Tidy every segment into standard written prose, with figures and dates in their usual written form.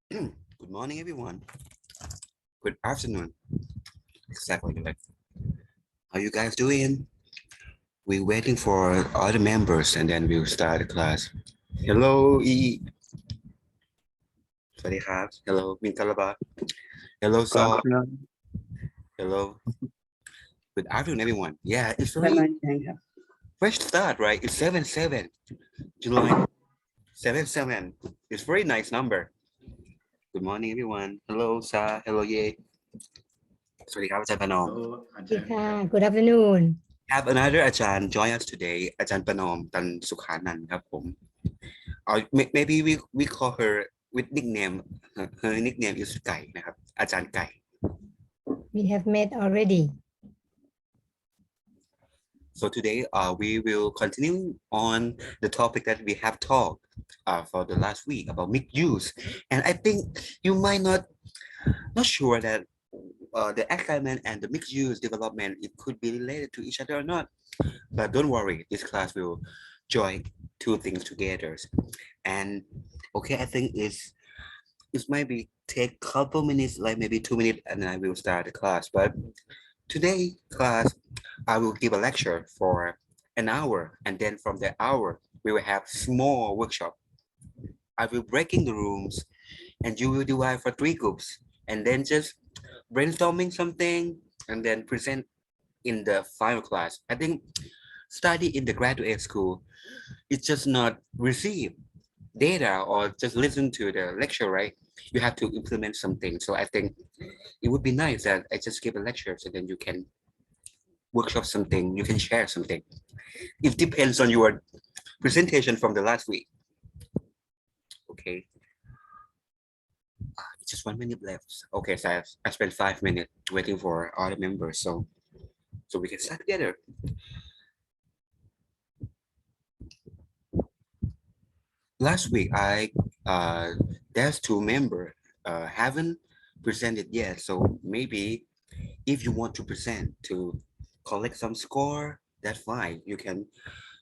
Good morning, everyone. Good afternoon. Exactly. Like, how you guys doing? We're waiting for other members, and then we'll start the class. Hello, E. สวัสดีครับ Hello, Mintalaba. Hello, Good Saw. afternoon. Hello. Good afternoon, everyone. Yeah, it's ได้ไหม very ยังครับ fresh start, right? It's 7/7, July 7/7. It's very nice number. Good morning, everyone. Hello, Sa. Hello, Ye. สวัสดีครับอาจารย์ปนอม Good afternoon. Have another Ajahn join us today, Ajahn Panom Tan Sukhanan ครับผม maybe we call her with nickname. Her nickname is ไก่นะครับอาจารย์ไก่ We have met already. So today we will continue on the topic that we have talked for the last week about mixed use, and I think you might not sure that the assignment and the mixed use development, it could be related to each other or not, but don't worry, this class will join two things together. And okay, I think it might be take couple minutes, like maybe 2 minutes, and then I will start the class. But today class, I will give a lecture for an hour, and then from the hour we will have small workshop. I will break in the rooms, and you will divide for 3 groups, and then just brainstorming something, and then present in the final class. I think study in the graduate school, it's just not receive data or just listen to the lecture, right? You have to implement something. So I think it would be nice that I just give a lecture, so then you can workshop something, you can share something. It depends on your presentation from the last week. Okay. Just 1 minute left. Okay, so I spent 5 minutes waiting for other members, so we can start together. Last week there's 2 members haven't presented yet, so maybe if you want to present to collect some score, that's fine, you can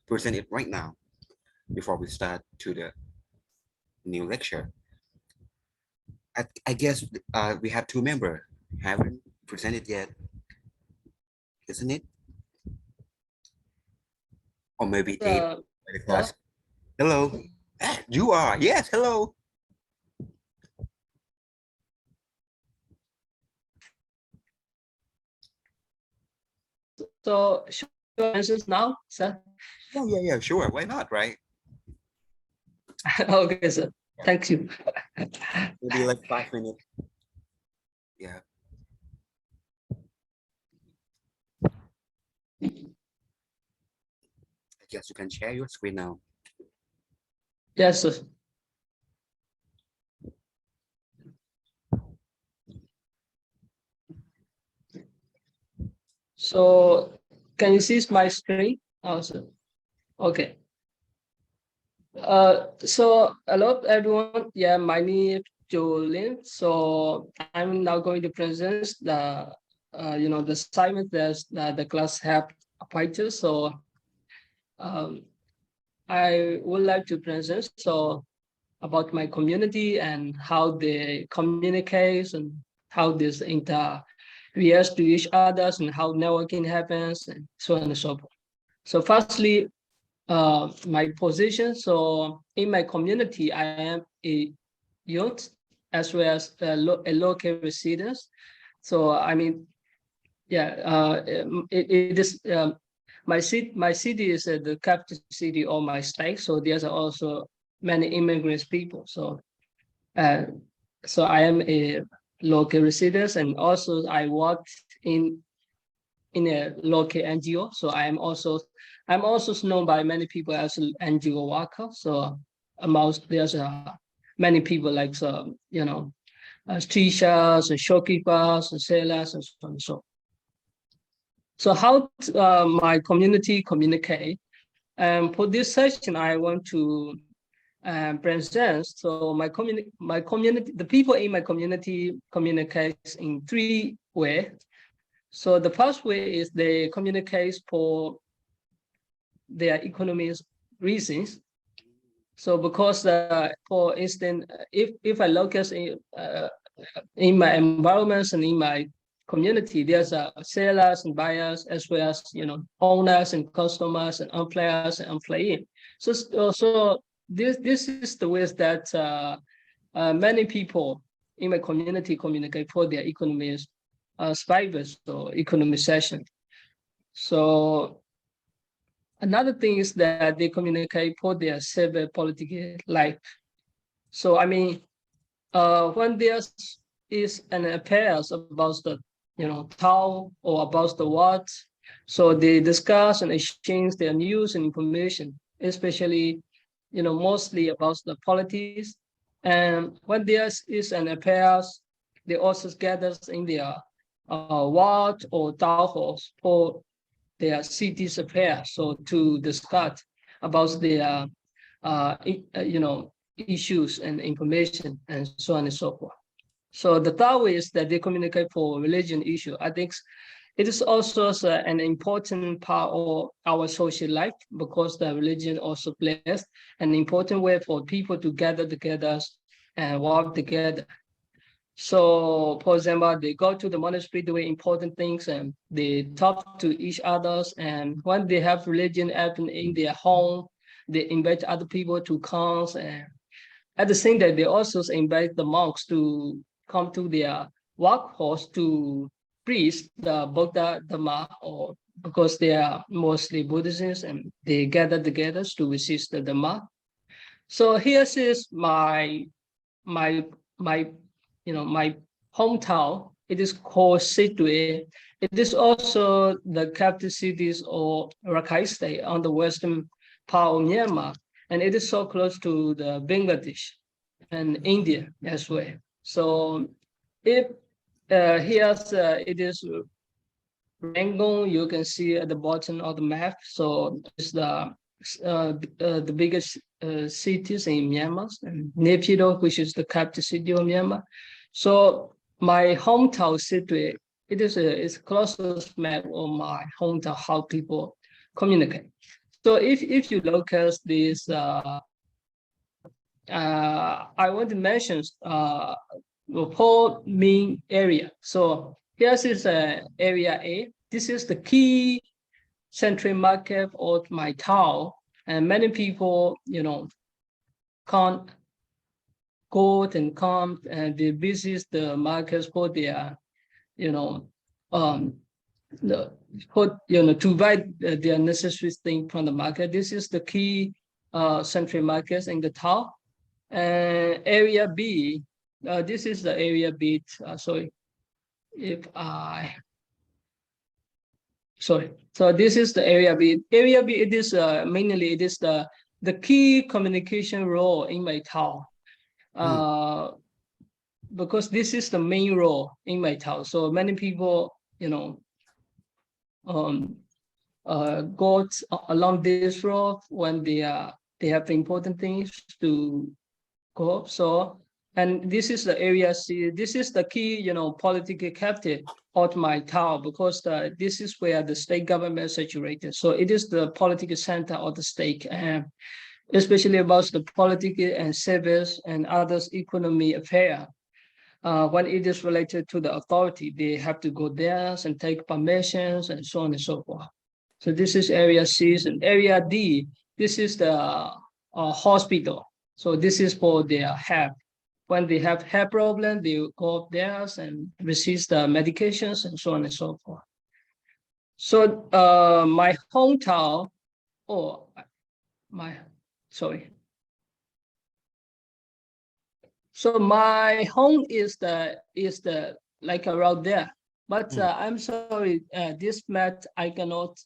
present it right now before we start to the new lecture. I guess we have 2 members haven't presented yet, isn't it? Or maybe they the class. Hello. You are, yes, hello. So should I answer now, sir? Yeah, sure, why not, right? Okay, sir. Thank you. Maybe like 5 minutes. Yeah. I guess you can share your screen now. Yes, sir. So can you see my screen also? Okay. So hello everyone. Yeah, my name is Jolene. So I'm now going to present the the assignment that the class have appointed. So I would like to present about my community and how they communicate and how this reacts to each others and how networking happens and so on and so forth. So firstly, my position. So in my community, I am a youth as well as a local resident. So I mean, yeah, it is my city is the capital city of my state. So there's also many immigrants people. So so I am a local resident, and also I worked in a local NGO. So I'm also known by many people as an NGO worker. So amongst there's many people like teachers and shopkeepers and sailors and so on and so. So how my community communicate? For this session, I want to present. So my community, the people in my community communicates in 3 ways. So the first way is they communicate for their economic reasons. So because, for instance, if I look at in my environments and in my community, there's sellers and buyers, as well as owners and customers and employers and employee. So this is the ways that many people in my community communicate for their economies, survivors or economic session. So another thing is that they communicate for their civil political life. So I mean, when there is an affairs about the town or about the what, so they discuss and exchange their news and information, especially mostly about the politics. And when there is an affairs, they also gather in their ward or town halls for their city's affairs, so to discuss about their issues and information and so on and so forth. So the third way is that they communicate for religion issue. I think it is also an important part of our social life, because the religion also plays an important way for people to gather together and work together. So, for example, they go to the monastery doing important things, and they talk to each others. And when they have religion happen in their home, they invite other people to come. And at the same time, they also invite the monks to come to their workforce to preach the Buddha Dhamma, or because they are mostly Buddhists and they gather together to resist the Dhamma. So here's is my my my hometown. It is called Situe. It is also the capital cities of Rakhine State on the western part of Myanmar, and it is so close to the Bangladesh and India as well. So if here's it is Rangoon, you can see at the bottom of the map. So it's the biggest cities in Myanmar, and Naypyidaw, which is the capital city of Myanmar. So my hometown city, it is closest map of my hometown, how people communicate. So if you look at this, I want to mention the whole main area. So here's is area A. This is the key central market of my town, and many people, can't go and come, and they visit the markets for their, to buy their necessary thing from the market. This is the key central markets in the town. Area B, this is the area B. Sorry, so this is the area B. Area B, it is mainly it is the key communication role in my town, because this is the main role in my town. So many people, go along this road when they have important things to go. So, and this is the area C. This is the key, political capital of my town, because this is where the state government is situated. So it is the political center of the state, and especially about the political and service and others economy affair. When it is related to the authority, they have to go there and take permissions and so on and so forth. So this is area C. And area D, this is the hospital. So this is for their health. When they have health problem, they go up there and receive the medications and so on and so forth. So my hometown, sorry. So my home is the like around there, but I'm sorry, this map I cannot.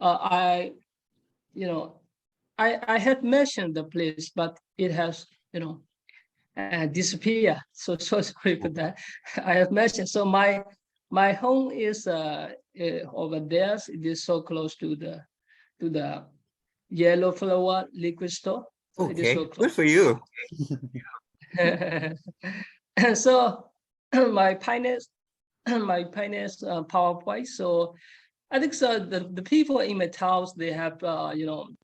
I had mentioned the place, but it has disappeared. So sorry for that. I have mentioned. So my home is over there. It is so close to the yellow flower liquid store. So it is Okay, so good close. for you. So my pioneers PowerPoint. So I think so the people in my towns, they have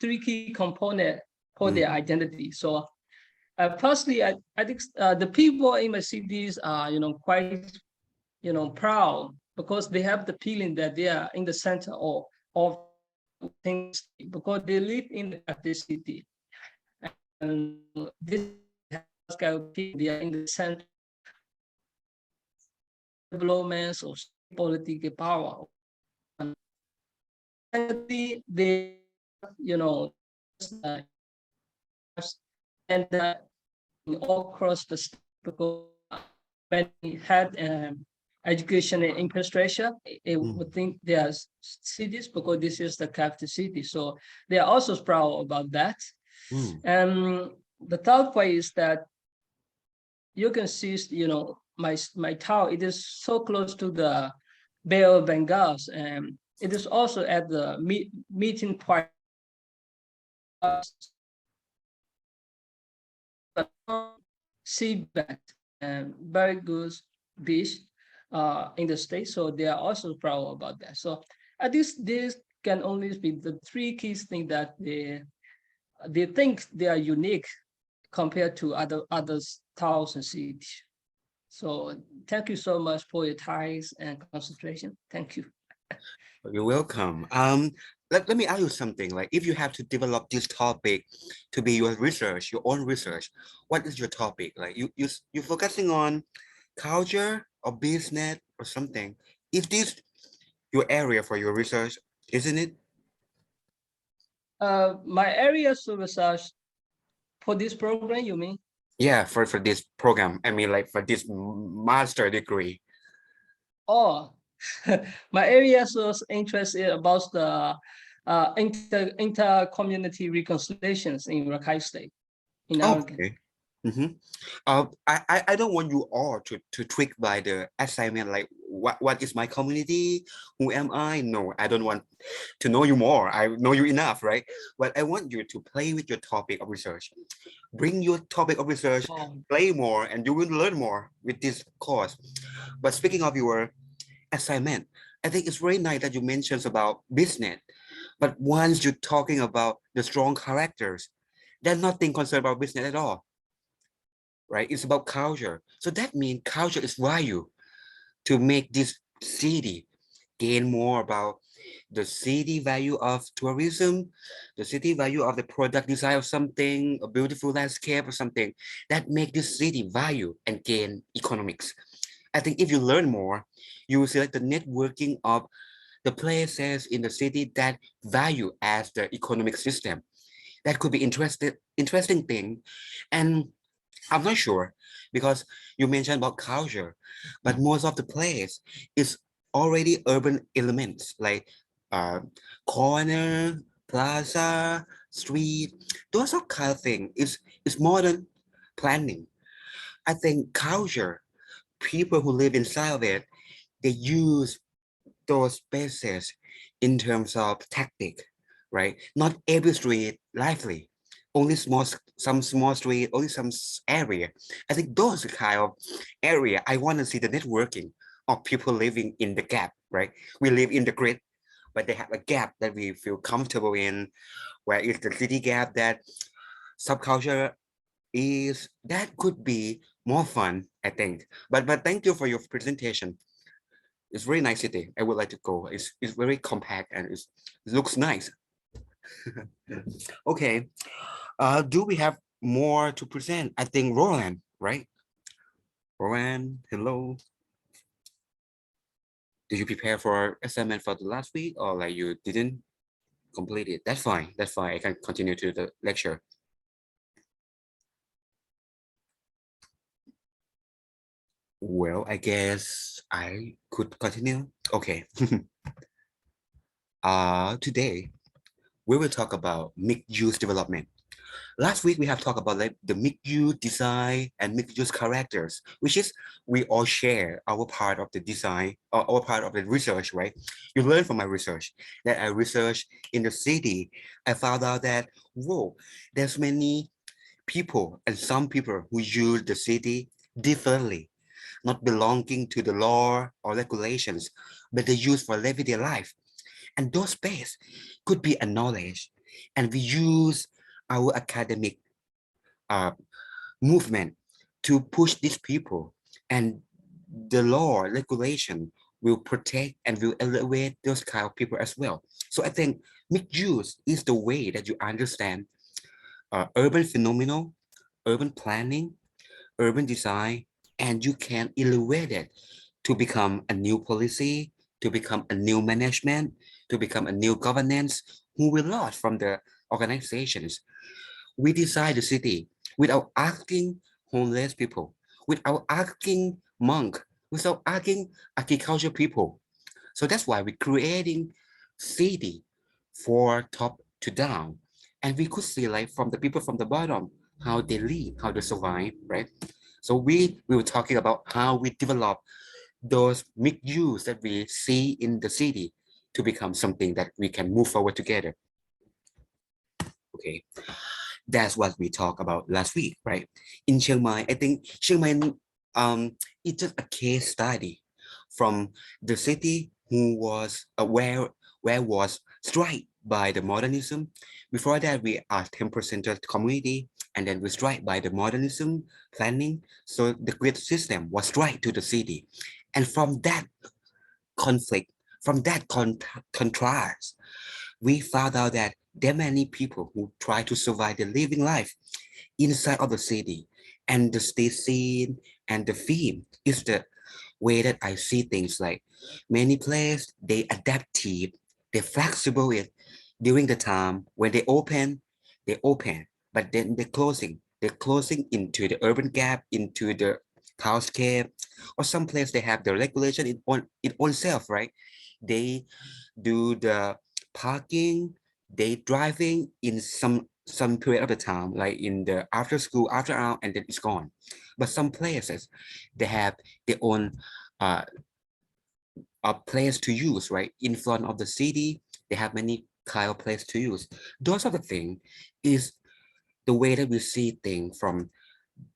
three key components for their identity. So firstly, I think the people in my cities are, quite, proud because they have the feeling that they are in the center of things because they live in the capital city. And this kind of people, they are in the center of developments or political power. And they, uh, and all across the state because when we had education and infrastructure, it would think they are cities because this is the capital city. So they are also proud about that. And the third way is that you can see, my town, it is so close to the Bay of Bengal, and it is also at the meeting point. Seabed and very good beach in the state, so they are also proud about that. So at least this can only be the three key things that they think they are unique compared to other towns and cities. So thank you so much for your time and concentration. Thank you. You're welcome. Let me ask you something. Like, if you have to develop this topic to be your research, your own research, what is your topic? Like, you're focusing on culture or business or something. Is this your area for your research, isn't it? My areas of research for this program, you mean? Yeah, for this program. I mean, like for this master degree. Oh, my areas of interest is about the inter-community reconciliations in Rakhine State, in Oregon. Okay. I don't want you all to trick by the assignment, like what is my community, who am I? No, I don't want to know you more. I know you enough, right? But I want you to play with your topic of research. Bring your topic of research, play more, and you will learn more with this course. But speaking of your assignment, I think it's very nice that you mentioned about business. But once you're talking about the strong characters, there's nothing concerned about business at all, right? It's about culture. So that means culture is value to make this city gain more about the city value of tourism, the city value of the product design of something, a beautiful landscape or something that make this city value and gain economics. I think if you learn more, you will see like the networking of the places in the city that value as the economic system. That could be interesting thing. And I'm not sure because you mentioned about culture, but most of the place is already urban elements like uh, corner, plaza, street. Those are kind of thing. It's modern planning. I think culture, people who live inside of it, they use those spaces in terms of tactic, right? Not every street lively, only some small street, only some area. I think those kind of area, I want to see the networking of people living in the gap, right? We live in the grid, but they have a gap that we feel comfortable in, where it's the city gap that subculture is. That could be more fun, I think. But thank you for your presentation. It's very nice city. I would like to go. It's very compact and it looks nice. Okay. Do we have more to present? I think Roland, right? Roland, hello. Did you prepare for assignment for the last week or like you didn't complete it? That's fine. That's fine. I can continue to the lecture. Well, I guess I could continue. Okay. Today we will talk about mixed use development. Last week we have talked about like the mixed use design and mixed use characters, which is we all share our part of the design or our part of the research, right? You learn from my research that I researched in the city. I found out that whoa, there's many people and some people who use the city differently, not belonging to the law or regulations, but they use for everyday life. And those space could be acknowledged and we use our academic uh, movement to push these people, and the law regulation will protect and will elevate those kind of people as well. So I think mixed use is the way that you understand urban phenomenon, urban planning, urban design, and you can elevate it to become a new policy, to become a new management, to become a new governance who will last from the organizations. We design the city without asking homeless people, without asking monk, without asking agriculture people. So that's why we're creating city for top to down. And we could see like from the people from the bottom, how they live, how they survive, right? So we were talking about how we develop those mixed use that we see in the city to become something that we can move forward together. Okay, that's what we talked about last week, right? In Chiang Mai, I think Chiang Mai, it's just a case study from the city who was where was struck by the modernism. Before that, we are 10% community, and then we struck by the modernism planning. So the grid system was struck to the city, and from that conflict, from that contrast, we found out that there are many people who try to survive the living life inside of the city, and the state scene and the theme is the way that I see things. Like many players, they adaptive, they flexible it during the time when they open, but then they're closing into the urban gap, into the housecape, or some place they have the regulation in own self, right? They do the parking, they driving in some period of the time, like in the after school, after hour, and then it's gone. But some places, they have their own uh, a place to use, right? In front of the city, they have many kind of place to use. Those are the thing is the way that we see things from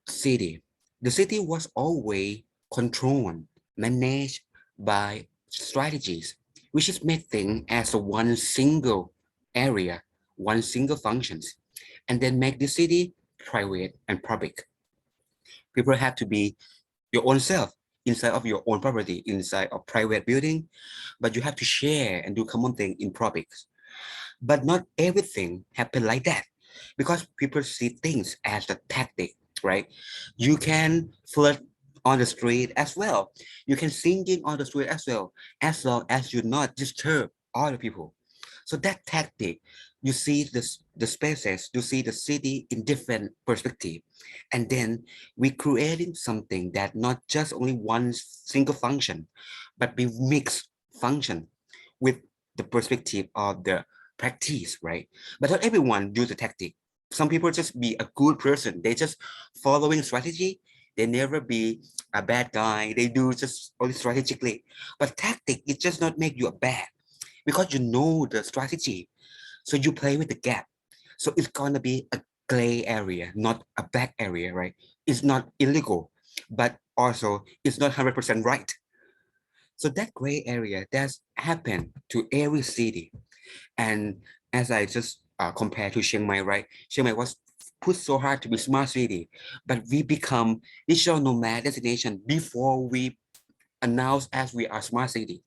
city. The city was always controlled, managed by strategies, which is made things as a one single area, one single functions, and then make the city private and public. People have to be your own self inside of your own property, inside a private building, but you have to share and do common thing in public. But not everything happen like that, because people see things as a tactic, right? You can flirt on the street as well. You can singing on the street as well, as long as you not disturb other people. So that tactic, you see the spaces, you see the city in different perspective. And then we creating something that not just only one single function, but we mix function with the perspective of the practice, right? But not everyone use the tactic. Some people just be a good person. They just following strategy. They never be a bad guy. They do just only strategically. But tactic, it just not make you a bad, because you know the strategy. So you play with the gap. So it's gonna be a gray area, not a black area, right? It's not illegal, but also it's not 100% right. So that gray area that's happened to every city. And as I just compared to Chiang Mai, right? Chiang Mai was put so hard to be smart city, but we become digital nomad destination before we announce as we are smart city.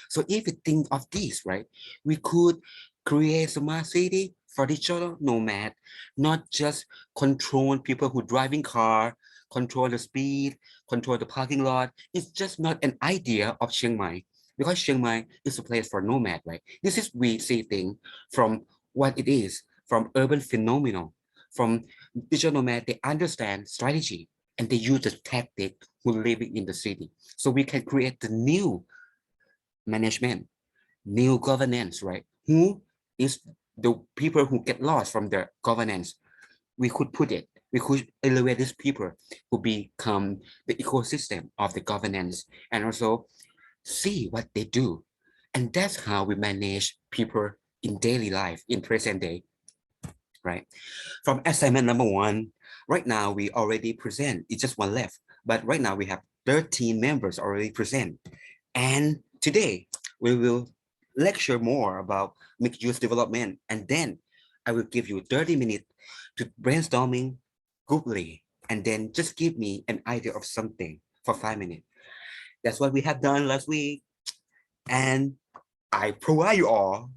So if you think of this, right, we could create smart city for digital nomad, not just control people who driving car, control the speed, control the parking lot. It's just not an idea of Chiang Mai, because Chiang Mai is a place for nomad, right? This is we see thing from what it is, from urban phenomenon, from digital nomad. They understand strategy and they use the tactic who living in the city. So we can create the new management, new governance, right? Who is the people who get lost from the governance? We could put it, we could elevate these people who become the ecosystem of the governance, and also see what they do. And that's how we manage people in daily life, in present day, right? From assignment number one, right now we already present, it's just one left, but right now we have 13 members already present. And today we will lecture more about mixed use development. And then I will give you 30 minutes to brainstorming grouply and then just give me an idea of something for 5 minutes. That's what we have done last week. And I provide you all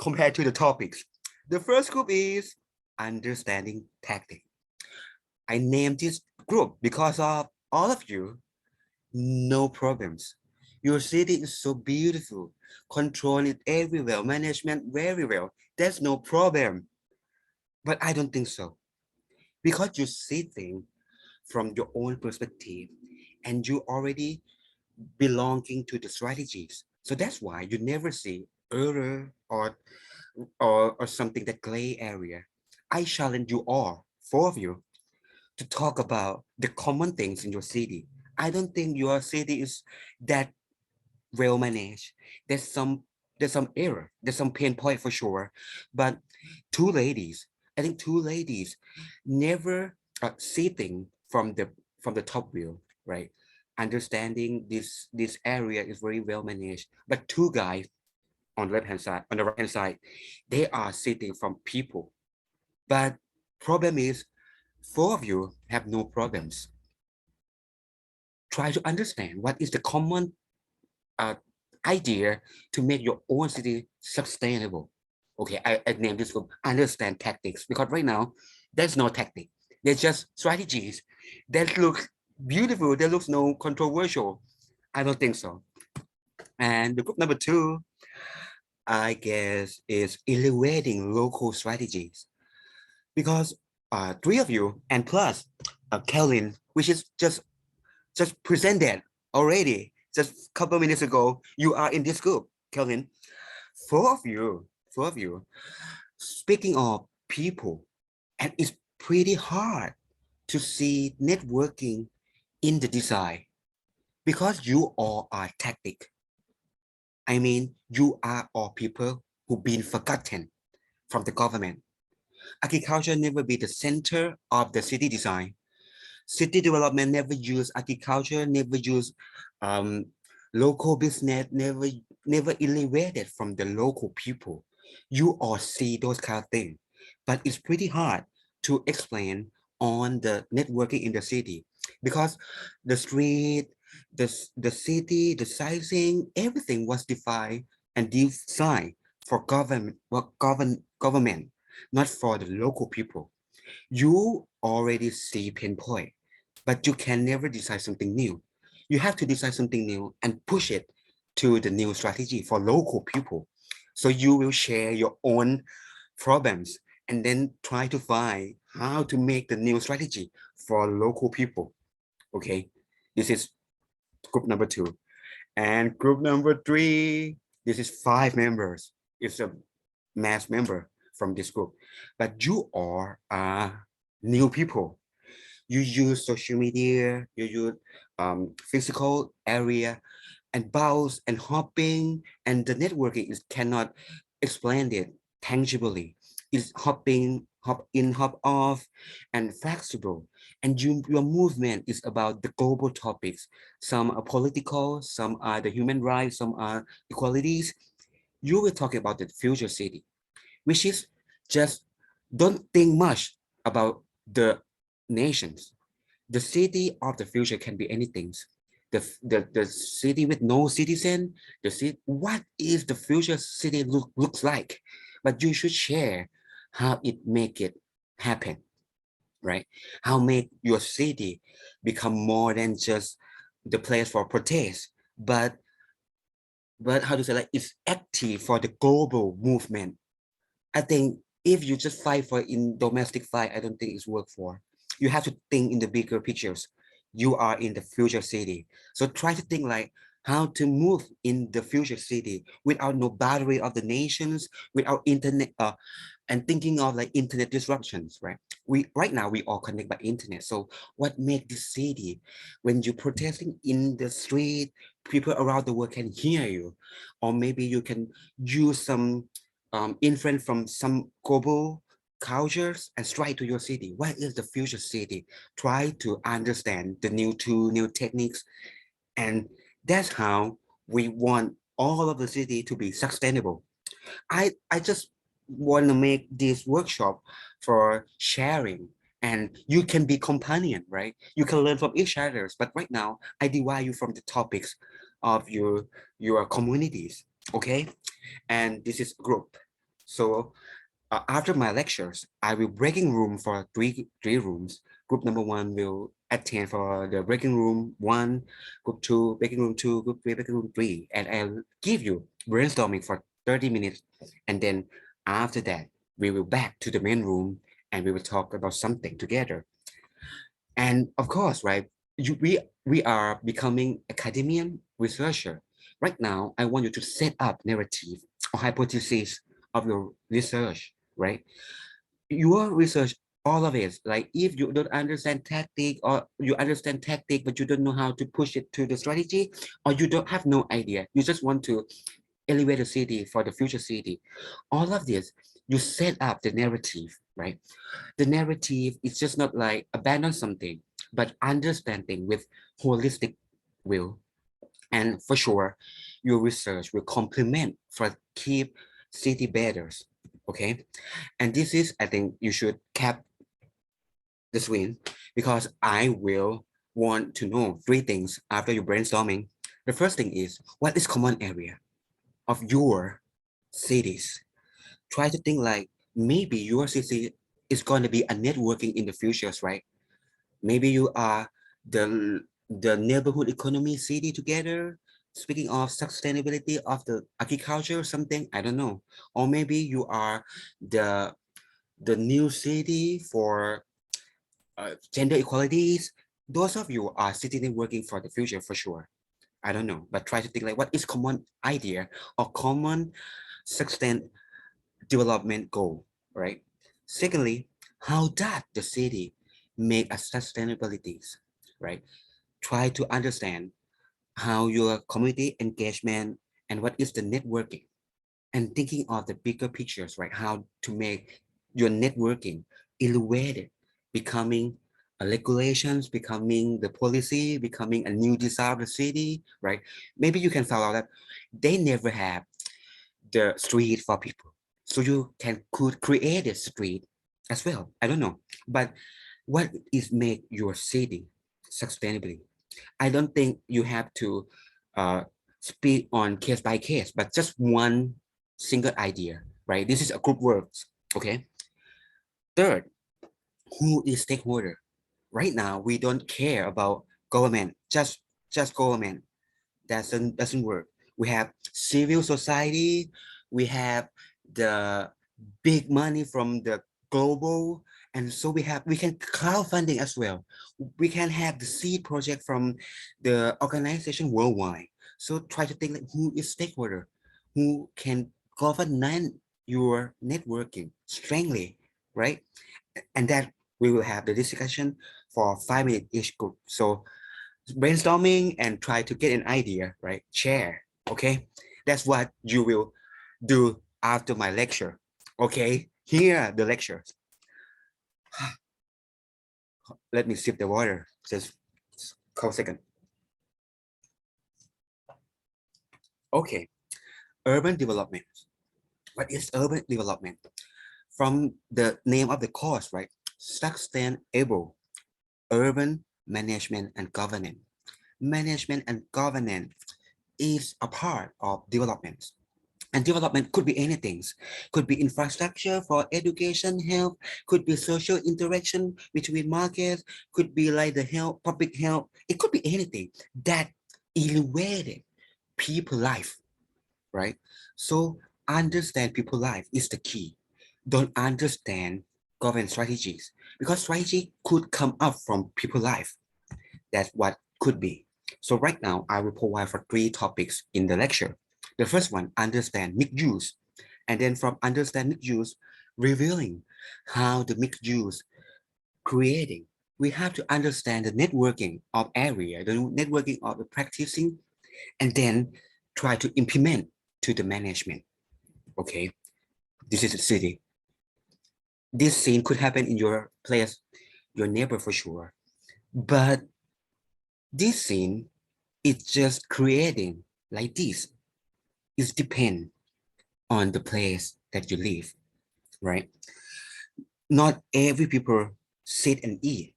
compared to the topics. The first group is understanding tactic. I named this group because of all of you, no problems. Your city is so beautiful, control it everywhere, management very well. There's no problem. But I don't think so. Because you see things from your own perspective and you already belonging to the strategies. So that's why you never see error or something that gray area. I challenge you all, four of you, to talk about the common things in your city. I don't think your city is that well managed. There's some there's some error, there's some pain point for sure. But two ladies, I think two ladies never see things from the top view, right? Understanding this area is very well managed. But two guys on the left hand side, on the right hand side, they are sitting from people. But problem is, four of you have no problems. Try to understand what is the common uh, idea to make your own city sustainable. Okay, I named this group understand tactics because right now there's no tactic. There's just strategies that look beautiful. That looks no controversial. I don't think so. And the group number two, I guess, is evaluating local strategies because three of you and plus Kelvin, which is just presented already just a couple minutes ago. You are in this group, Kelvin. Four of you. Speaking of people, and it's pretty hard to see networking in the design because you all are tactic. I mean, you are all people who've been forgotten from the government. Agriculture never be the center of the city design. City development never use agriculture, never use um, local business, never elevated from the local people. You all see those kind of things, but it's pretty hard to explain on the networking in the city because the street, the city, the sizing, everything was defined and designed for government, not for the local people. You already see pinpoint, but you can never decide something new. You have to decide something new and push it to the new strategy for local people. So you will share your own problems and then try to find how to make the new strategy for local people. Okay, this is group number two. And group number three, this is 5 members. It's a mass member from this group. But you are new people. You use social media, you use physical area and bounce and hopping, and the networking is cannot explain it tangibly. It's hopping, hop in, hop off, and flexible. And your movement is about the global topics. Some are political, some are the human rights, some are equalities. You will talk about the future city, which is just don't think much about the nations. The city of the future can be anything. The city with no citizen, the city, what is the future city looks like? But you should share how it make it happen, right? How make your city become more than just the place for protest, but how to say like it's active for the global movement. I think if you just fight for in domestic fight, I don't think it's work for. You have to think in the bigger pictures. You are in the future city. So try to think like how to move in the future city without no boundary of the nations, without internet, and thinking of like internet disruptions, right? We right now we all connect by internet. So what make this city when you're protesting in the street, people around the world can hear you, or maybe you can use some influence from some global cultures and strike to your city. What is the future city? Try to understand the new tool, new techniques, and that's how we want all of the city to be sustainable. I just want to make this workshop for sharing, and you can be companion, right? You can learn from each other. But right now, I divide you from the topics of your communities, okay? And this is group. So after my lectures, I will breaking room for three rooms. Group number one will attend for the breaking room one, group two, breaking room two, group three, breaking room three, and I'll give you brainstorming for 30 minutes. And then after that, we will back to the main room and we will talk about something together. And of course, right, we are becoming academian researcher. Right now, I want you to set up narrative or hypothesis of your research, right? Your research, all of it, like if you don't understand tactic or you understand tactic but you don't know how to push it to the strategy, or you don't have no idea, you just want to elevate the city for the future city, all of this, you set up the narrative, right? The narrative is just not like abandon something but understanding with holistic will. And for sure your research will complement for keep city better, okay? And this is, I think you should cap this win, because I will want to know three things after your brainstorming. The first thing is, what is common area of your cities? Try to think like maybe your city is going to be a networking in the futures, right? Maybe you are the neighborhood economy city together. Speaking of sustainability of the agriculture or something, I don't know. Or maybe you are the the new city for gender equalities. Those of you are sitting working for the future for sure. I don't know, but try to think like what is common idea or common sustain development goal, right? Secondly, how does the city make a sustainabilities, right? Try to understand how your community engagement and what is the networking, and thinking of the bigger pictures, right? How to make your networking elevated, becoming a regulations, becoming the policy, becoming a new design of the city, right? Maybe you can find out that they never have the street for people. So you could create a street as well. I don't know. But what is make your city sustainably? I don't think you have to uh, speak on case by case, but just one single idea, right? This is a group works, okay? Third, who is stakeholder? Right now, we don't care about government, just government. Doesn't work. We have civil society, we have the big money from the global, and so we can crowdfunding as well. We can have the seed project from the organization worldwide. So try to think like who is stakeholder, who can govern your networking strongly, right? And that we will have the discussion for 5 minutes each group. So brainstorming and try to get an idea, right? Share, okay? That's what you will do after my lecture, okay? Here are the lectures. Let me sip the water, just a second. Okay, urban development. What is urban development? From the name of the course, right? Sustainable urban management and governance. Management and governance is a part of development. And development could be anything. Could be infrastructure for education, health, could be social interaction between markets, could be like the health, public health. It could be anything that elevated people life, right? So understand people life is the key. Don't understand government strategies, because strategy could come up from people life. That's what could be. So right now, I will provide for three topics in the lecture. The first one, understand mixed use. And then from understand mixed use, revealing how the mixed use creating. We have to understand the networking of area, the networking of the practicing, and then try to implement to the management. Okay, this is a city. This scene could happen in your place, your neighbor for sure. But this scene is just creating like this. It depends on the place that you live. right? Not every people sit and eat.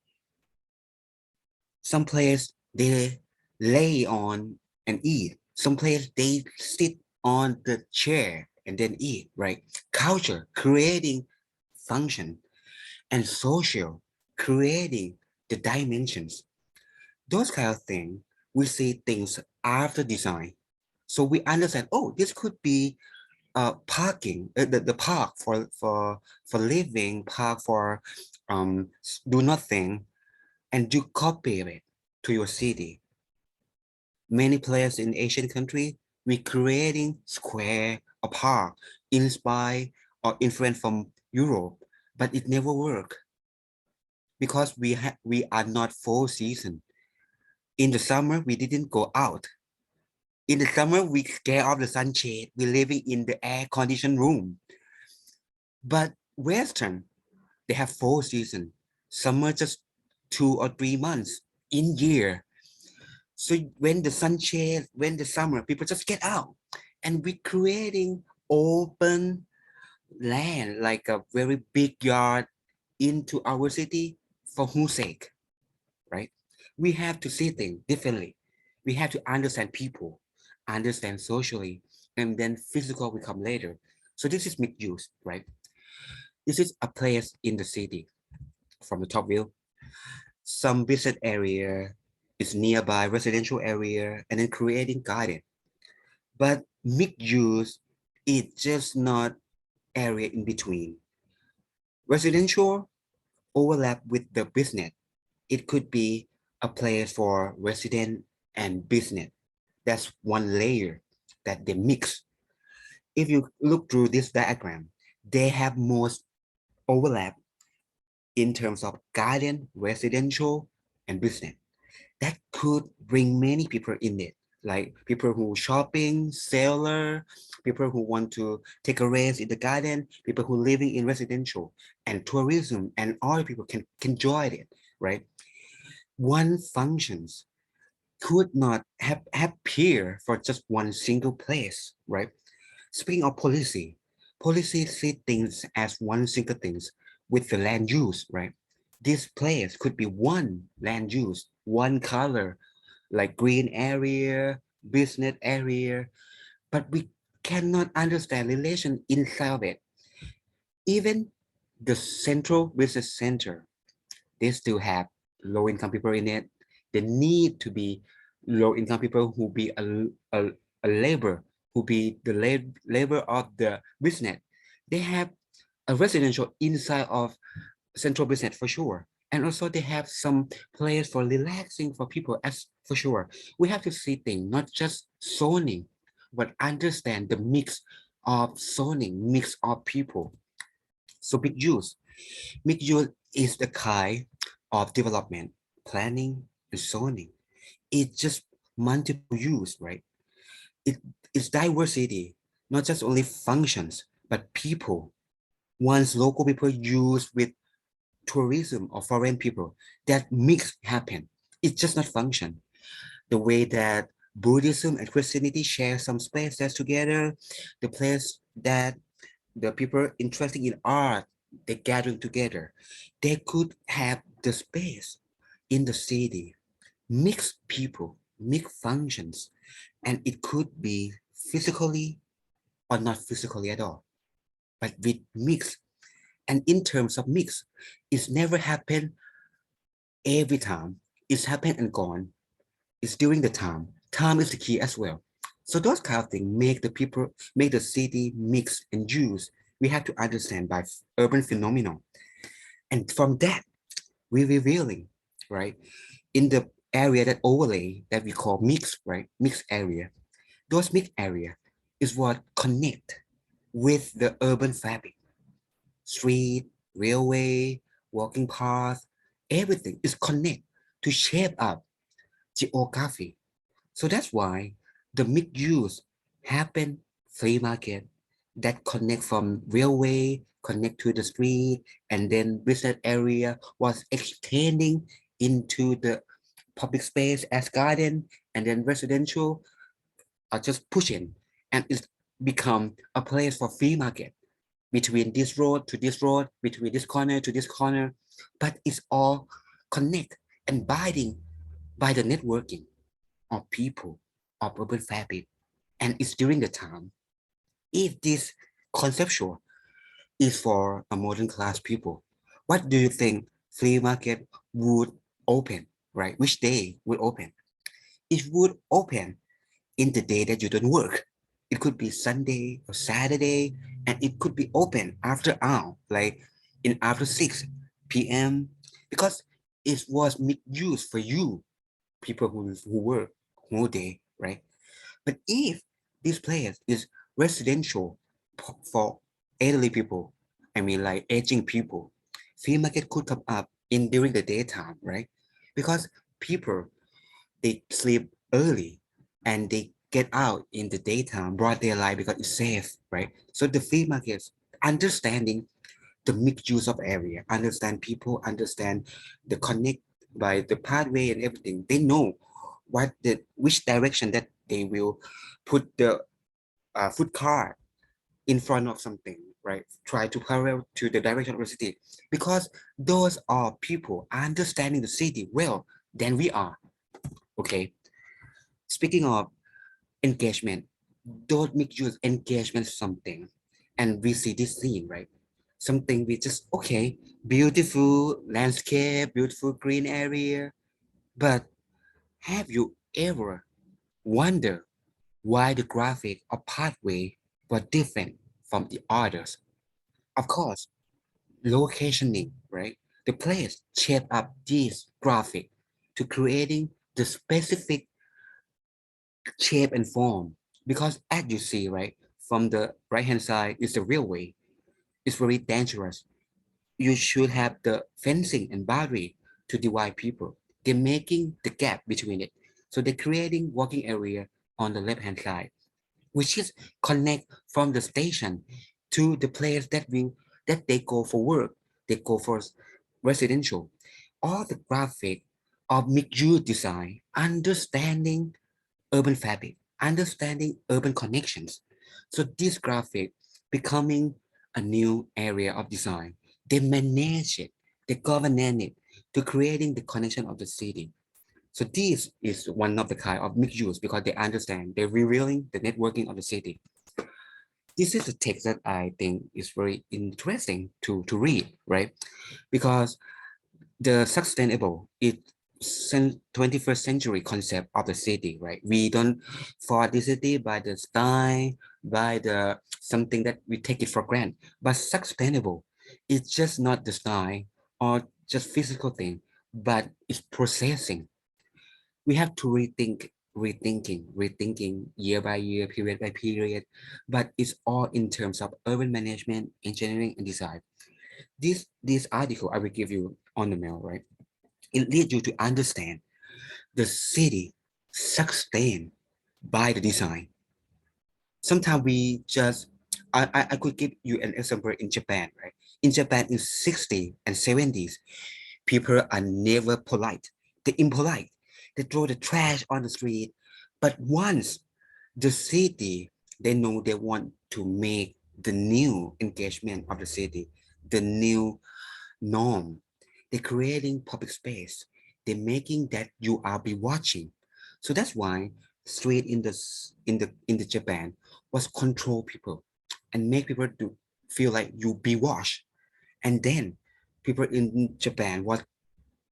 Some players they lay on and eat. Some players they sit on the chair and then eat, right? Culture creating function and social creating the dimensions. Those kind of things, we see things after design. So we understand, oh, this could be parking, the park for living, park for do nothing, and you copy it to your city. Many players in Asian country, we creating square or park inspired or influenced from Europe, but it never work because we are not full season. In the summer, we didn't go out. In the summer, we scare off the sunshade. We're living in the air conditioned room. But Western, they have full season. Summer just 2 or 3 months in year. So when the sunshade, when the summer, people just get out. And we're creating open land, like a very big yard into our city for whose sake, right? We have to see things differently. We have to understand people, understand socially, and then physical will come later. So this is mixed use, right? This is a place in the city from the top view. Some business area is nearby residential area and then creating garden. But mixed use is just not area in between. Residential overlap with the business. It could be a place for resident and business. That's one layer that they mix. If you look through this diagram, they have most overlap in terms of garden, residential, and business. That could bring many people in it, like people who shopping, seller, people who want to take a rest in the garden, people who living in residential, and tourism, and all people can join it, right? One functions could not have appear for just one single place, right? Speaking of policy, policy see things as one single things with the land use, right? This place could be one land use, one color, like green area, business area, but we cannot understand relation inside of it. Even the central business center, they still have low income people in it. They need to be low income people who be a labor, who be the labor of the business. They have a residential inside of central business for sure. And also they have some place for relaxing for people as for sure. We have to see things, not just zoning, but understand the mix of zoning, mix of people. So big use. Mixed use is the kind of development, planning, and zoning. It's just multiple use, right? It, it's diversity, not just only functions, but people. Once local people use with tourism or foreign people, that mix happen. It's just not function. The way that Buddhism and Christianity share some spaces together, the place that the people interested in art, they gathering together. They could have the space in the city, mix people, mix functions, and it could be physically or not physically at all, but with mix. And in terms of mix, it's never happened every time. It's happened and gone. It's during the time. Time is the key as well. So those kind of things make the people, make the city mix and use. We have to understand by urban phenomenon. And from that, we're revealing, right? In the area that overlay that we call mix, right? Mixed area. Those mixed area is what connect with the urban fabric. Street, railway, walking path, everything is connect to shape up geography. So that's why the mixed use happen flea market that connect from railway, connect to the street, and then business area was extending into the public space as garden, and then residential are just pushing, and it's become a place for flea market. between this road to this road, between this corner to this corner, but it's all connect and binding by the networking of people of urban fabric. And it's during the time. If this conceptual is for a modern class people, what do you think flea market would open, right? Which day would open? It would open in the day that you don't work. It could be Sunday or Saturday, and it could be open after hour, like in after 6 p.m. because it was made use for you, people who work whole day, right? But if this place is residential for elderly people, I mean like aging people, flea market could come up in during the daytime, right? Because people they sleep early and they get out in the daytime, broad daylight because it's safe, right? So the flea markets understanding the mixed use of area, understand people, understand the connect by the pathway and everything. They know which direction that they will put the food cart in front of something, right? Try to parallel to the direction of the city because those are people understanding the city well than we are. Okay. Speaking of engagement, don't make use engagement something, and we see this scene, right? Something we just okay, beautiful landscape, beautiful green area, but have you ever wondered why the graphic or pathway were different from the others? Of course, locationing, right? The place shape up this graphic to creating the specific shape and form. Because as you see, right, from the right hand side is the railway. It's very dangerous. You should have the fencing and boundary to divide people. They're making the gap between it. So they're creating walking area on the left hand side, which is connect from the station to the place that they go for work. They go for residential. All the graphic of mixed use design, understanding urban fabric, understanding urban connections. So this graphic becoming a new area of design. They manage it, they govern it to creating the connection of the city. So this is one of the kind of mixed use because they understand, they're revealing the networking of the city. This is a text that I think is very interesting to read, right? Because the sustainable is 21st century concept of the city, right? We don't for the city by the style, by the something that we take it for granted. But sustainable, it's just not the style or just physical thing, but it's processing. We have to rethinking year by year, period by period, but it's all in terms of urban management, engineering, and design. This article I will give you on the mail, right? It leads you to understand the city sustained by the design. Sometimes we just, I could give you an example in Japan, right? In Japan in 60s and 70s, people are never polite. They're impolite. They throw the trash on the street. But once the city, they know they want to make the new engagement of the city, the new norm. They're creating public space. They're making that you are be watching. So that's why street in the Japan was control people and make people to feel like you be washed. And then people in Japan was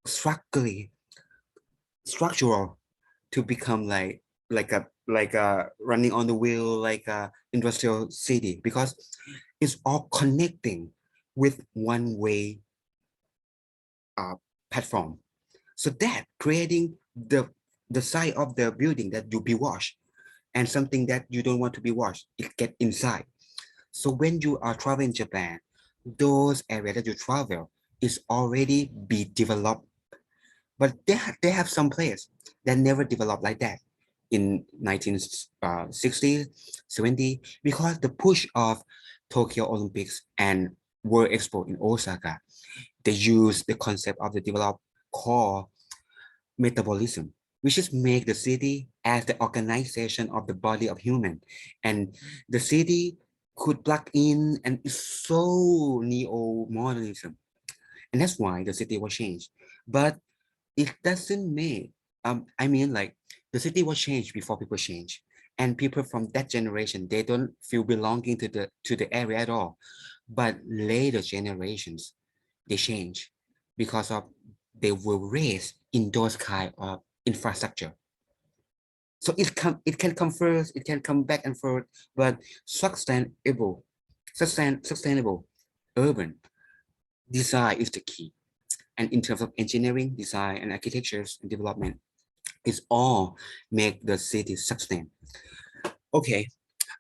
structurally structural to become like a running on the wheel like a industrial city because it's all connecting with one way uh, platform. So that creating the side of the building that you be washed and something that you don't want to be washed, it get inside. So when you are traveling Japan, those areas that you travel is already be developed, but they have some place that never developed like that in 1960s, 70s, because the push of Tokyo Olympics and World Expo in Osaka, they use the concept of the developed core metabolism, which is make the city as the organization of the body of human. And the city could plug in, and it's so neo-modernism. And that's why the city was changed. But it doesn't make, I mean, like, the city was changed before people change. And people from that generation, they don't feel belonging to the area at all. But later generations, they change because of they were raised in those kind of infrastructure. So it can come first, it can come back and forth, but sustainable urban design is the key. And in terms of engineering, design, and architectures and development, it's all make the city sustain. Okay,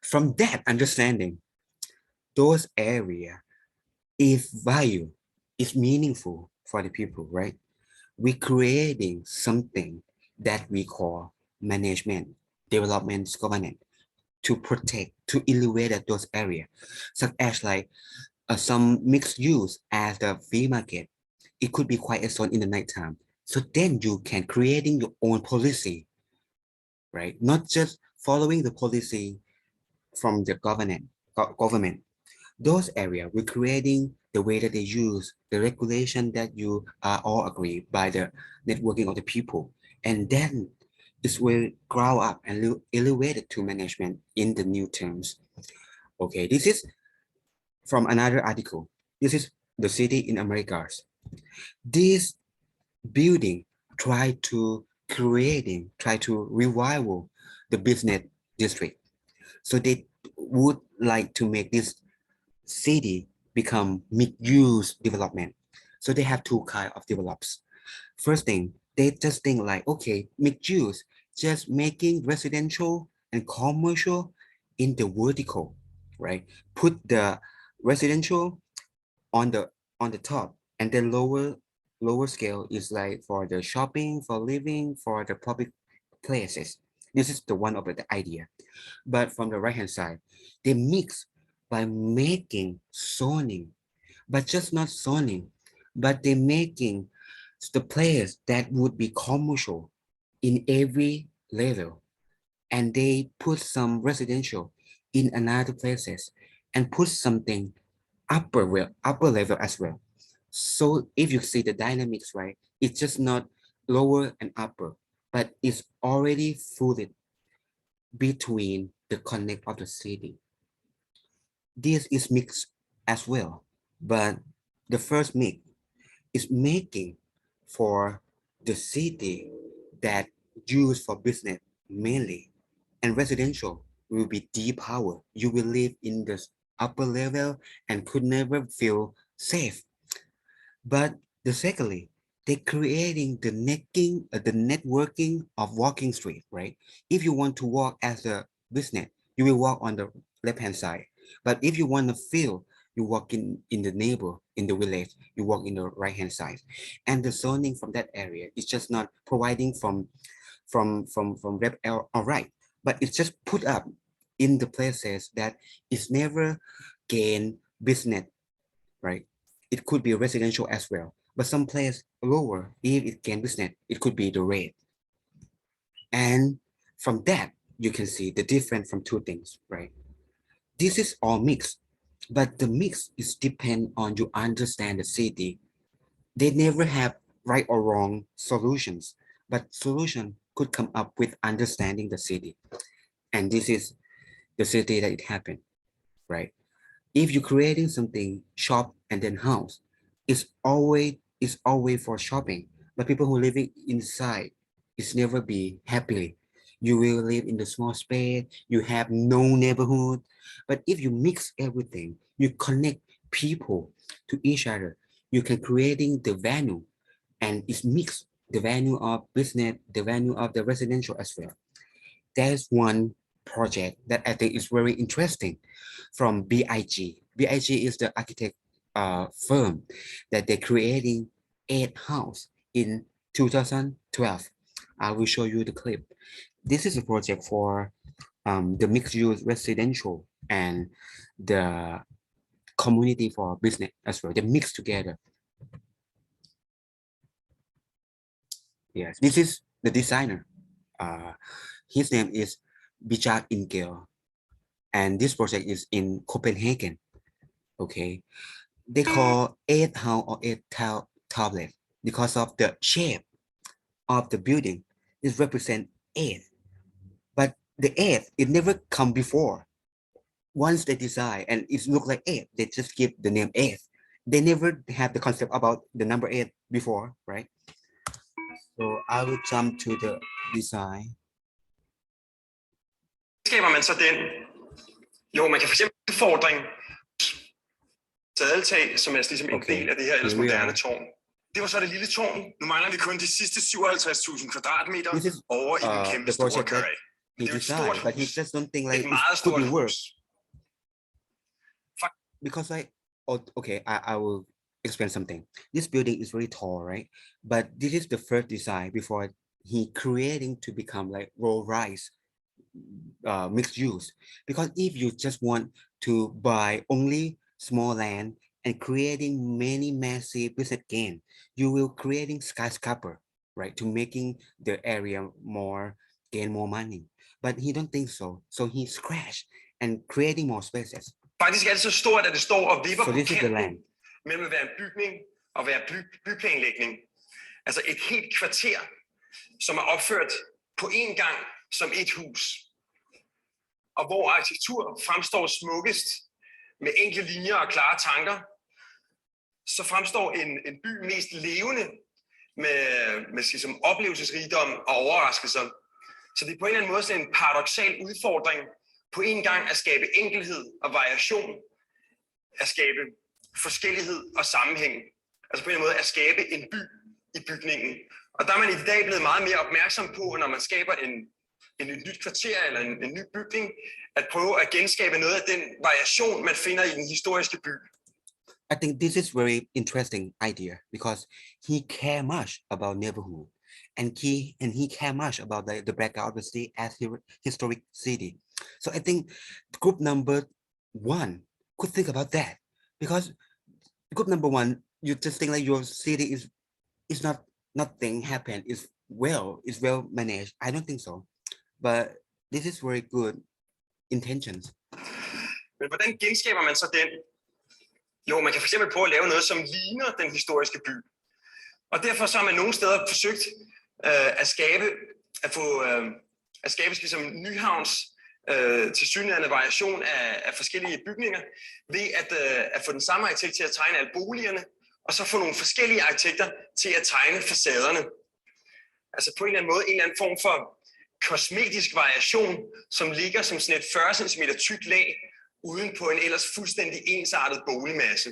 from that understanding, those area, if value is meaningful for the people, right? We're creating something that we call management, development, governance to protect, to elevate those areas, such as like some mixed use as the flea market. It could be quite a zone in the nighttime. So then you can creating your own policy, right? Not just following the policy from the government. Those areas, we're creating the way that they use the regulation that you are all agree by the networking of the people. And then it will grow up and elevated to management in the new terms. Okay, this is from another article. This is the city in Americas. This building try to revival the business district. So they would like to make this city become mixed-use development. So they have two kind of develops. First thing, they just think like, okay, mixed use, just making residential and commercial in the vertical, right? Put the residential on the top, and then lower scale is like for the shopping, for living, for the public places. This is the one of the idea. But from the right hand side, they mix by making zoning, but just not zoning, but they making the place that would be commercial in every level, and they put some residential in another places and put something upper level as well. So if you see the dynamics, right, it's just not lower and upper, but it's already fluid between the connect of the city. This is mixed as well, but the first mix is making for the city that used for business mainly, and residential will be deep power. You will live in the upper level and could never feel safe. But the secondly, they're creating the networking of walking street, right? If you want to walk as a business, you will walk on the left hand side. But if you want to feel, you walk in the neighbor, in the village, you walk in the right hand side. And the zoning from that area is just not providing from left or right, but it's just put up in the places that is never gain business, right? It could be residential as well, but some place lower, if it can business, it could be the rate. And from that, you can see the difference from two things, right? This is all mixed, but the mix is depend on you understand the city. They never have right or wrong solutions, but solution could come up with understanding the city. And this is the city that it happened, right? If you're creating something shop and then house, it's always for shopping, but people who living inside, it's never be happily. You will live in the small space, you have no neighborhood. But if you mix everything, you connect people to each other, you can creating the value, and it's mixed the value of business, the value of the residential as well. There's one project that I think is very interesting from BIG. BIG is the architect firm that they're creating 8 house in 2012. I will show you the clip. This is a project for the mixed use residential and the community for business as well. They mix together. Yes, this is the designer. Uh, his name is Bijak Ingel. and this project is in Copenhagen. Okay, they call 8 house or 8 tablet because of the shape of the building. It represent 8, but the 8 it never come before. Once they design and it look like 8, they just give the name 8. They never have the concept about the number 8 before, right? So I will jump to the design. Skaber man så den? Jo, man kan for eksempel udfordring sadeltag, som er ligesom en del af det her ellers moderne tårn. Det var så det lille tårn. Nu mangler vi kun de sidste 57.000 kvadratmeter over i den kæmpe store karré. He designed, but he just don't think like it could be worse. Because okay, I will explain something. This building is really tall, right? But this is the first design before he creating to become like roll-rise mixed use. Because if you just want to buy only small land and creating many massive business gain, you will creating skyscraper, right? To making the area gain more money. But he don't think so. So he scratch and creating more spaces. Faktisk er det så stort, at det står og vipper på kanten mellem at være en bygning og være byplanlægning. Altså et helt kvarter, som er opført på én gang som et hus. Og hvor arkitektur fremstår smukkest med enkle linjer og klare tanker, så fremstår en by mest levende med som oplevelsesrigdom og overraskelser. Så det er på en eller anden måde sådan en paradoksal udfordring på en gang at skabe enkelhed og variation, at skabe forskellighed og sammenhæng. Altså på en måde at skabe en by i bygningen. Og der er man i dag blevet meget mere opmærksom på, når man skaber et nyt kvarter eller en ny bygning, at prøve at genskabe noget af den variation, man finder i den historiske by. I think this is very interesting idea because he care much about neighborhood and he care much about the background of the city as historic city. So I think group number 1 could think about that, because group number 1, you just think like your city is not nothing happened, is well managed. I don't think so, but this is very good intentions. Men hvordan genskaber man så den? Jo, man kan for eksempel prøve at lave noget, som ligner den historiske by. Og derfor så har man nogle steder forsøgt at skabe ligesom Nyhavns tilsyneladende variation af forskellige bygninger, ved at få den samme arkitekt til at tegne alle boligerne, og så få nogle forskellige arkitekter til at tegne facaderne. Altså på en eller anden måde en eller anden form for kosmetisk variation, som ligger som sådan et 40 cm tykt lag, uden på en ellers fuldstændig ensartet boligmasse.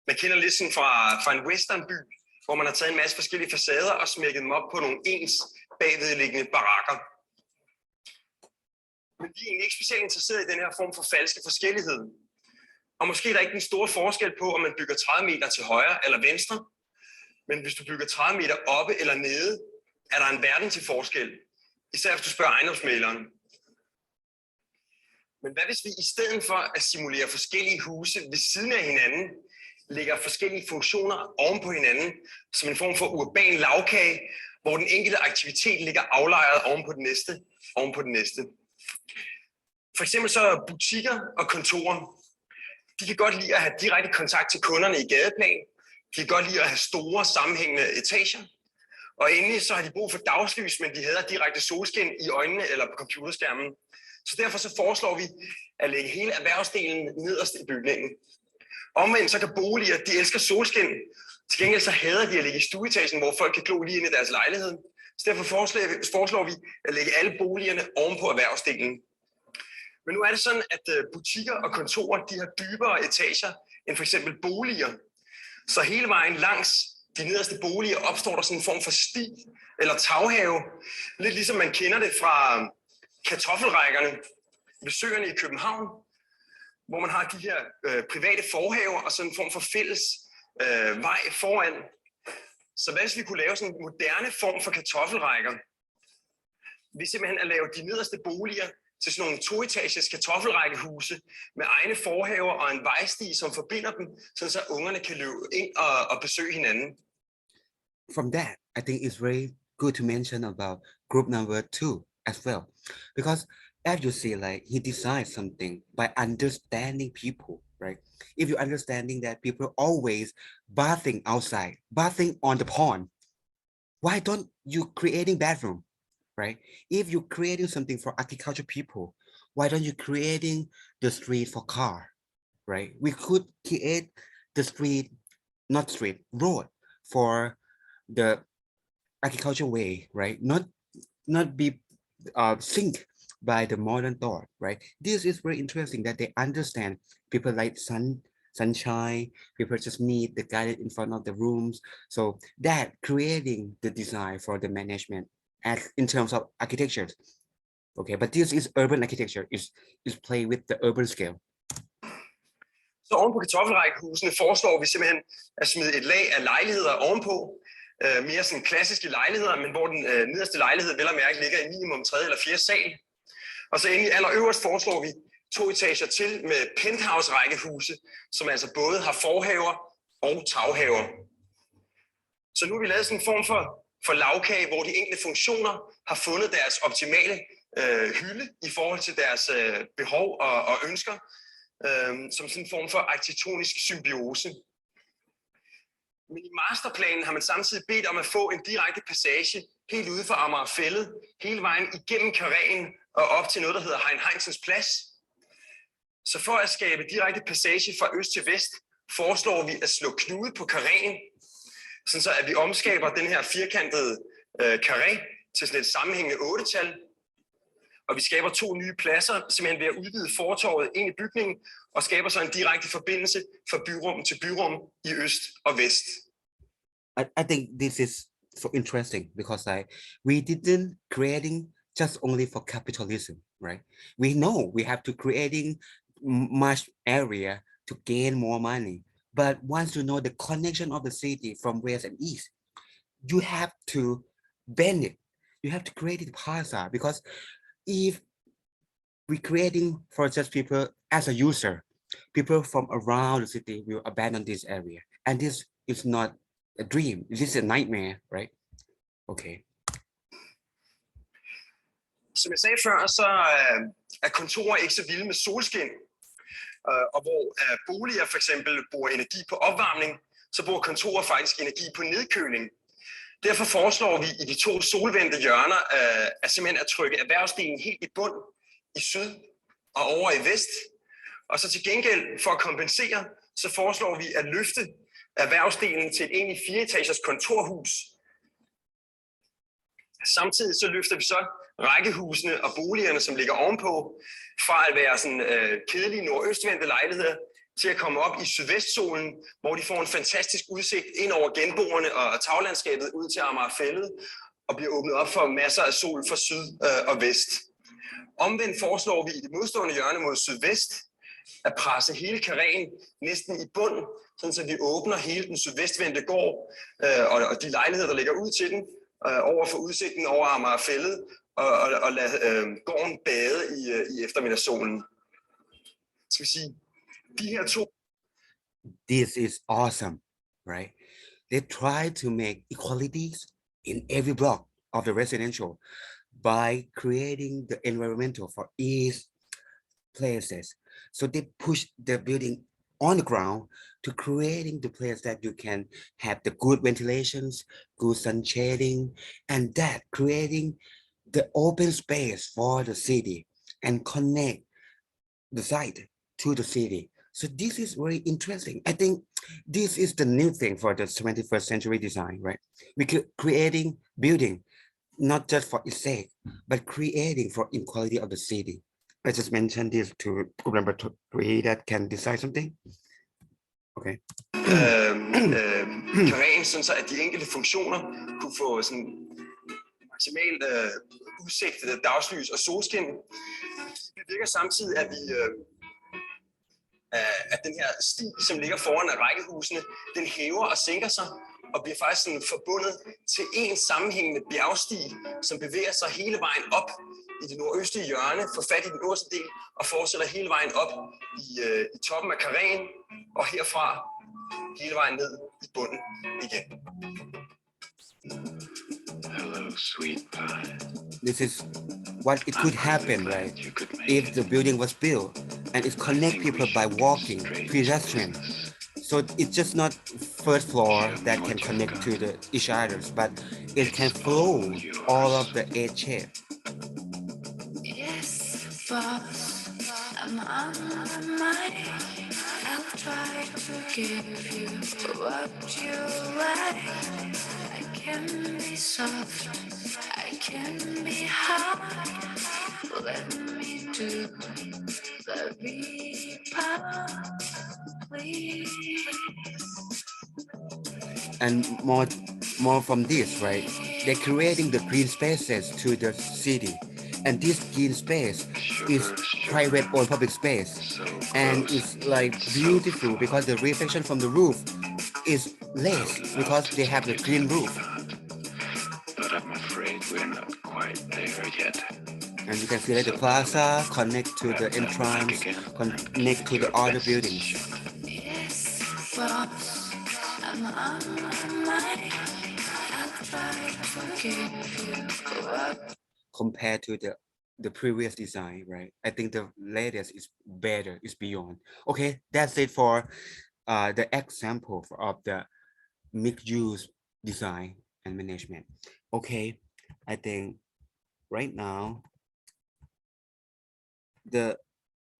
Man kender lidt sådan fra en westernby, hvor man har taget en masse forskellige facader og smækket dem op på nogle ens bagvedliggende barakker. Men vi er egentlig ikke specielt interesserede i den her form for falske forskellighed. Og måske er der ikke den store forskel på, om man bygger 30 meter til højre eller venstre. Men hvis du bygger 30 meter oppe eller nede, er der en verden til forskel. Især hvis du spørger ejendomsmæleren. Men hvad hvis vi i stedet for at simulere forskellige huse ved siden af hinanden, lægger forskellige funktioner oven på hinanden, som en form for urban lavkage, hvor den enkelte aktivitet ligger aflejret oven på den næste. For eksempel så butikker og kontorer, de kan godt lide at have direkte kontakt til kunderne i gadeplan. De kan godt lide at have store sammenhængende etager. Og endelig så har de brug for dagslys, men de hader direkte solskin i øjnene eller på computerskærmen. Så derfor så foreslår vi at lægge hele erhvervsdelen nederst i bygningen. Omvendt så kan boliger, de elsker solskin. Til gengæld så hader de at ligge i stueetagen, hvor folk kan glo lige ind i deres lejlighed. Så derfor foreslår vi at lægge alle boligerne oven på erhvervsdelen. Men nu er det sådan, at butikker og kontorer, de har dybere etager end for eksempel boliger. Så hele vejen langs de nederste boliger opstår der sådan en form for sti eller taghave. Lidt ligesom man kender det fra kartoffelrækkerne ved søerne i København, hvor man har de her private forhaver og sådan en form for fælles vej foran. Så hvad hvis vi kunne lave sådan en moderne form for kartoffelrækker? Vi simpelthen at lave de nederste boliger til sådan nogle toetages kartoffelrækkehuse med egne forhaver og en vejsti, som forbinder dem, så ungerne kan løbe ind og besøge hinanden. From that, I think it's very good to mention about group number 2 as well, because as you see, like he designed something by understanding people, right? If you're understanding that people always bathing outside, bathing on the pond, why don't you creating bathroom, right? If you're creating something for agriculture people, why don't you creating the street for car, right? We could create the street, not street, road for the agriculture way, right? Not be synced by the modern thought, right? This is very interesting that they understand people like sunshine, people just need the guidance in front of the rooms. So that creating the design for the management as in terms of architecture. Okay, but this is urban architecture, is play with the urban scale. Så oven på kartoffelrækkehusene foreslår vi simpelthen at smide et lag af lejligheder ovenpå. Mere sådan klassiske lejligheder, men hvor den nederste lejlighed vel og mærke ligger i minimum 3. eller 4. sal. Og så endelig allerøverst foreslår vi 2 etager til med penthouse-rækkehuse, som altså både har forhaver og taghaver. Så nu har vi lavet sådan en form for lagkage, hvor de enkelte funktioner har fundet deres optimale hylde i forhold til deres behov og ønsker, som sådan en form for arkitektonisk symbiose. Men i masterplanen har man samtidig bedt om at få en direkte passage helt ude fra Amagerfælled, hele vejen igennem karréen og op til noget, der hedder Hein Heinsens Plads. Så for at skabe direkte passage fra øst til vest, foreslår vi at slå knude på karréen, sådan så at vi omskaber den her firkantede karré til sådan et sammenhængende 8-tal. Og vi skaber 2 nye pladser, simpelthen ved at udvide fortorvet ind i bygningen, og skaber så en direkte forbindelse fra byrum til byrum i øst og vest. I think this is so interesting because we didn't creating just only for capitalism, right? We know we have to creating much area to gain more money. But once you know the connection of the city from west and east, you have to bend it. You have to create it plaza, because if we creating for just people as a user, people from around the city will abandon this area. And this is not a dream. This is a nightmare, right? Okay. Som jeg sagde før, så er kontorer ikke så vilde med solskin. Og hvor boliger for eksempel bruger energi på opvarmning, så bruger kontorer faktisk energi på nedkøling. Derfor foreslår vi i de 2 solvendte hjørner at simpelthen at trykke erhvervsdelen helt i bund i syd og over i vest. Og så til gengæld for at kompensere, så foreslår vi at løfte erhvervsdelen til et egentlig 4-etagers kontorhus. Samtidig så løfter vi så rækkehusene og boligerne, som ligger ovenpå, fra at være sådan kedelige nordøstvendte lejligheder, til at komme op i sydvestsolen, hvor de får en fantastisk udsigt ind over genboerne og taglandskabet ud til Amagerfælled, og bliver åbnet op for masser af sol fra syd og vest. Omvendt foreslår vi i det modstående hjørne mod sydvest at presse hele karréen næsten i bund, sådan så vi åbner hele den sydvestvendte gård og de lejligheder, der ligger ud til den, over for udsigten over Amagerfælled, og lade gården bade i eftermiddagssolen. Skal vi sige, de her 2. This is awesome, right? They try to make equalities in every block of the residential by creating the environmental for each places. So they push the building on the ground to creating the place that you can have the good ventilations, good sun shading, and that creating the open space for the city and connect the site to the city. So this is very interesting. I think this is the new thing for the 21st century design, right? We creating building, not just for its sake, but creating for equality of the city. I just mentioned this to group number 3 that can decide something. Okay. Karréen, sådan så at de enkelte funktioner kunne få sådan maksimalt udsigt, dagslys og solskin. Det virker samtidig, at den her sti, som ligger foran af rækkehusene, den hæver og sænker sig, og bliver faktisk sådan forbundet til en sammenhængende bjergstig, som bevæger sig hele vejen op i det nordøstlige hjørne, får fat i den øverste del, og fortsætter hele vejen op i toppen af karréen, og herfra hele vejen ned i bunden igen. Hello, sweet pie. This is what it could happen, right? If the building was built and it connect people by walking, pedestrian. So it's just not first floor that can connect to the each others, but it can flow all of the eight shape. Yes, boss, I'm on my mind. I'll try to forgive you for what you like. I can be soft, I can be hard. Let me do the repart, please. And more from this, right? They're creating the green spaces to the city, and this green space is private or public space, and it's like beautiful because the reflection from the roof is less because they have the green roof. But I'm afraid we're not quite there yet. And you can see that the plaza connect to the entrance, connect to the other buildings. Yes, boss, I'm on my mind. I'll try to forgive you for what. Compared to the previous design, right? I think the latest is better, is beyond. Okay, that's it for the example of the mixed use design and management. Okay, I think right now the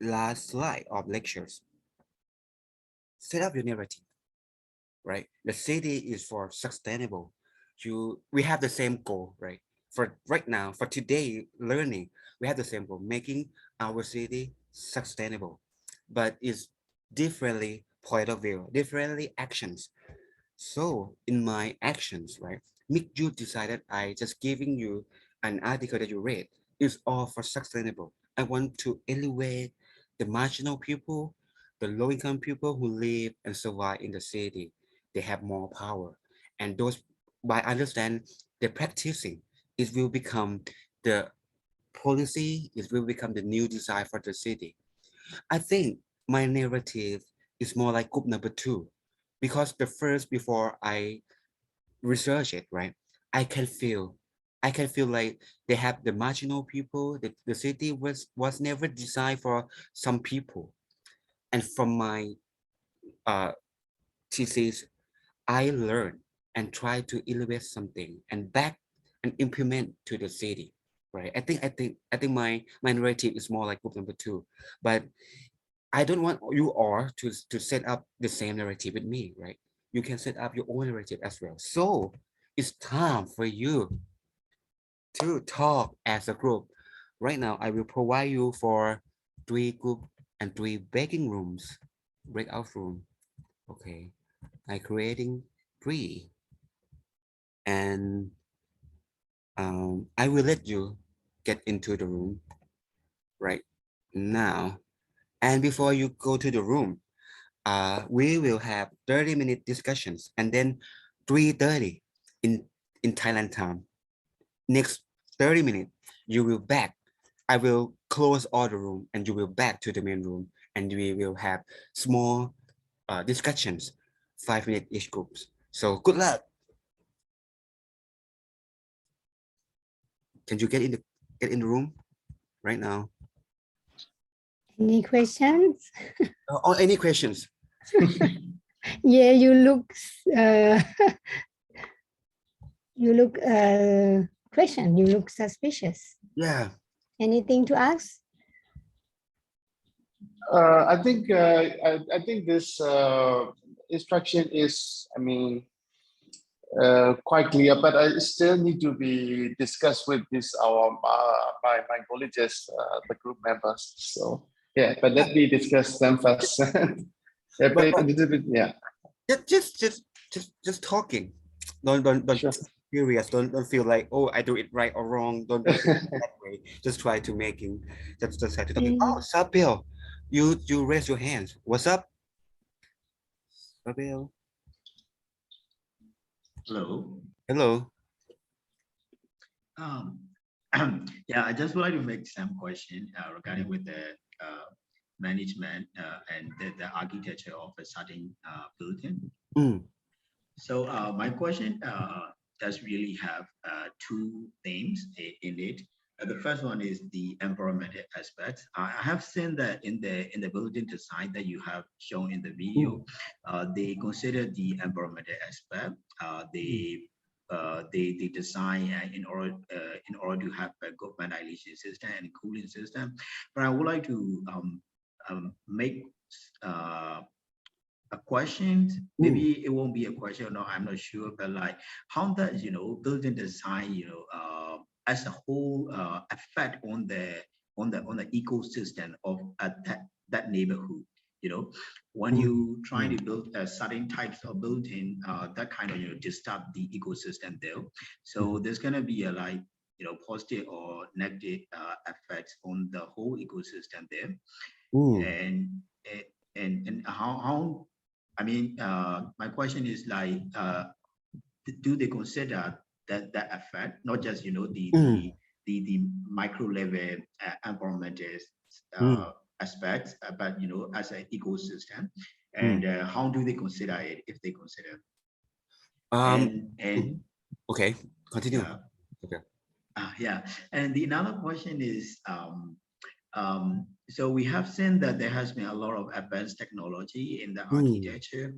last slide of lectures. Set up your narrative, right? The city is for sustainable. We have the same goal, right? For right now, for today learning, we have the same goal, making our city sustainable, but it's differently point of view, differently actions. So in my actions, right, make you decided I just giving you an article that you read is all for sustainable. I want to elevate the marginal people, the low income people who live and survive in the city. They have more power. And those by understand the practicing, it will become the policy, it will become the new design for the city. I think my narrative is more like group number two, because the first before I research it, right? I can feel, I can feel like they have the marginal people. The city was never designed for some people. And from my uh, thesis, I learned and try to elevate something and back and implement to the city, right? I think my narrative is more like group number two, but I don't want you all to set up the same narrative with me, right? You can set up your own narrative as well. So it's time for you to talk as a group. Right now, I will provide you for 3 group and 3 breakout rooms. Breakout room. Okay. I creating 3, and I will let you get into the room right now. And before you go to the room, we will have 30-minute discussions, and then 3:30 in Thailand time. Next 30 minutes, you will back. I will close all the room and you will back to the main room, and we will have small discussions, 5 minutes each groups. So good luck. Can you get in the room right now? Any questions? Or any questions? Yeah, you look you look question. You look suspicious. Yeah. Anything to ask? I think this instruction is, I mean, quite clear, but I still need to be discussed with this our my colleagues, the group members. So yeah, but let me discuss them first. Yeah, but a little bit, yeah. Just talking. Don't Sure. serious. Don't feel like, oh, I do it right or wrong. Don't feel that way. Just try to making. Just try to talking. Oh, Sabil, you raise your hands. What's up, Sabil? Hello. Hello. Um, yeah, I just would like to make some question regarding with the management and the architecture of a certain building. Mm. So my question does really have 2 themes in it. The first one is the environmental aspect. I have seen that in the building design that you have shown in the video, they consider the environmental aspect. They design in order to have a good ventilation system and cooling system. But I would like to make a question. Maybe it won't be a question, or no, I'm not sure. But like, how does building design as a whole affect on the ecosystem of that neighborhood? When you try to build a certain types of building, that kind of disturb the ecosystem there. So there's gonna be a positive or negative effects on the whole ecosystem there. And and how I mean, my question is like, do they consider that effect, not just the micro level environmental aspects, but as an ecosystem, and how do they consider it, if they consider? And okay, continue. Yeah. Okay. Yeah, and the another question is, so we have seen that there has been a lot of advanced technology in the architecture,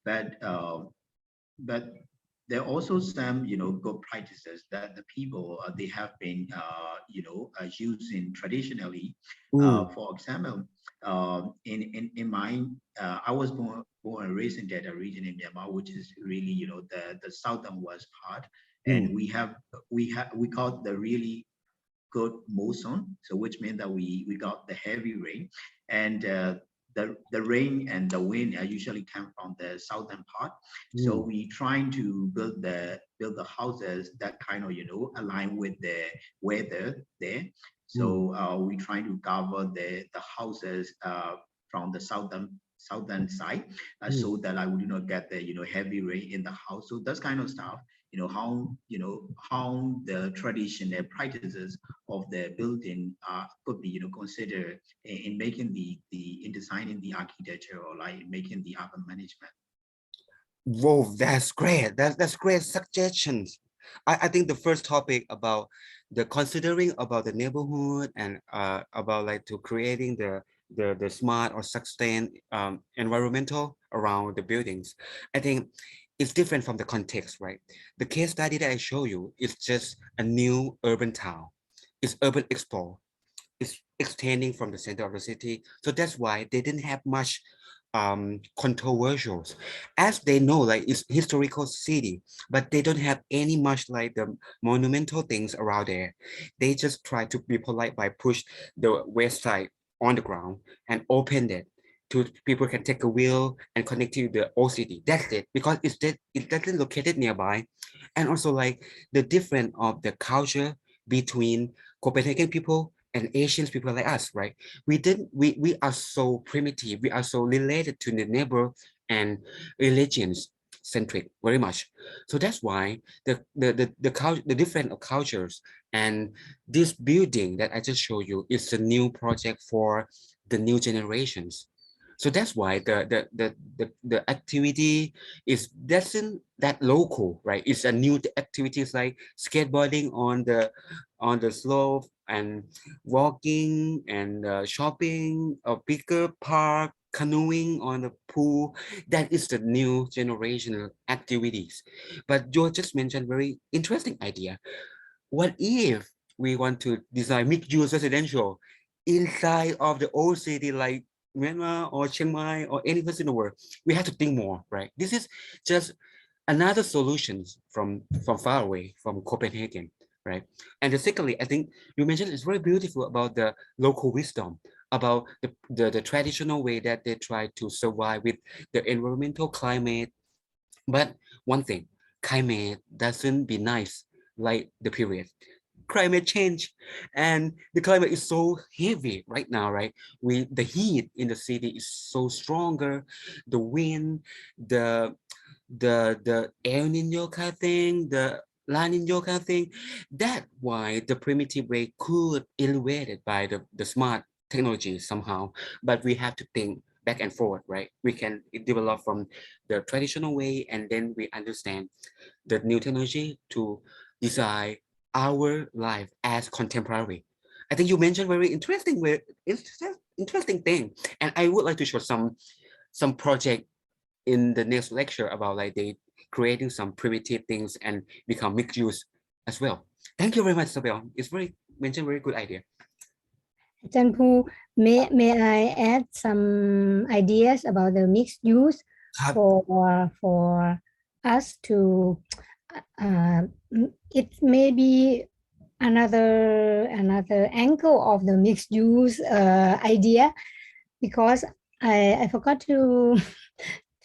but there are also some good practices that the people they have been using traditionally. For example, in mine, I was born and raised in that region in Myanmar, which is really the southern west part, and we call the really good monsoon, so which means that we got the heavy rain, and the rain and the wind usually come from the southern part. So we trying to build the houses that kind of align with the weather there. So we trying to cover the houses from the southern side, so that I would not get the heavy rain in the house. So that's kind of stuff. How the traditional practices of the building could be considered in making in designing the architecture, or like making the urban management. Whoa, that's great. That's great suggestions. I think the first topic about the considering about the neighborhood and about like to creating the smart or sustained environmental around the buildings. I think it's different from the context, right? The case study that I show you is just a new urban town. It's urban explore. It's extending from the center of the city. So that's why they didn't have much controversials, as they know like it's historical city, but they don't have any much like the monumental things around there. They just try to be polite by push the west side on the ground and open it to people can take a wheel and connect to the old city. That's it, because it doesn't located nearby. And also like the difference of the culture between Copenhagen people and Asians people like us, right? We are so primitive, we are so related to the neighbor and religions centric very much. So that's why the different cultures, and this building that I just showed you is a new project for the new generations. So that's why the activity is doesn't that local, right? It's a new activities like skateboarding on the slope, and walking, and shopping, a bigger park, canoeing on the pool. That is the new generational activities. But you just mentioned very interesting idea. What if we want to design mixed-use residential inside of the old city like Myanmar or Chiang Mai or any place in the world? We have to think more, right? This is just another solution from far away from Copenhagen, right? And secondly, I think you mentioned it's very beautiful about the local wisdom, about the traditional way that they try to survive with the environmental climate. But one thing, climate doesn't be nice like the period. Climate change, and the climate is so heavy right now, right? The heat in the city is so stronger, the wind, the the El Nino kind of thing, the La Nino kind of thing. That's why the primitive way could elevated by the smart technology somehow, but we have to think back and forth, right? We can develop from the traditional way, and then we understand the new technology to design our life as contemporary. I think you mentioned very interesting thing, and I would like to show some project in the next lecture about like they creating some primitive things and become mixed use as well. Thank you very much, Isabel. It's very good idea. Chanpu, may I add some ideas about the mixed use for us to it may be another angle of the mixed use idea, because I forgot to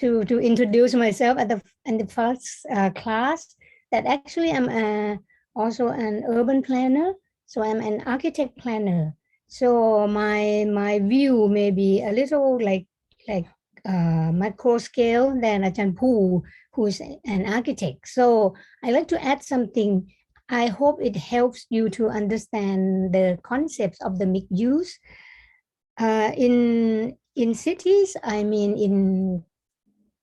to introduce myself at in the first class, that actually I'm also an urban planner, so I'm an architect planner. So my view may be a little like micro scale than Ajahn Poo, who's an architect. So I like to add something. I hope it helps you to understand the concepts of the mixed use. In cities, I mean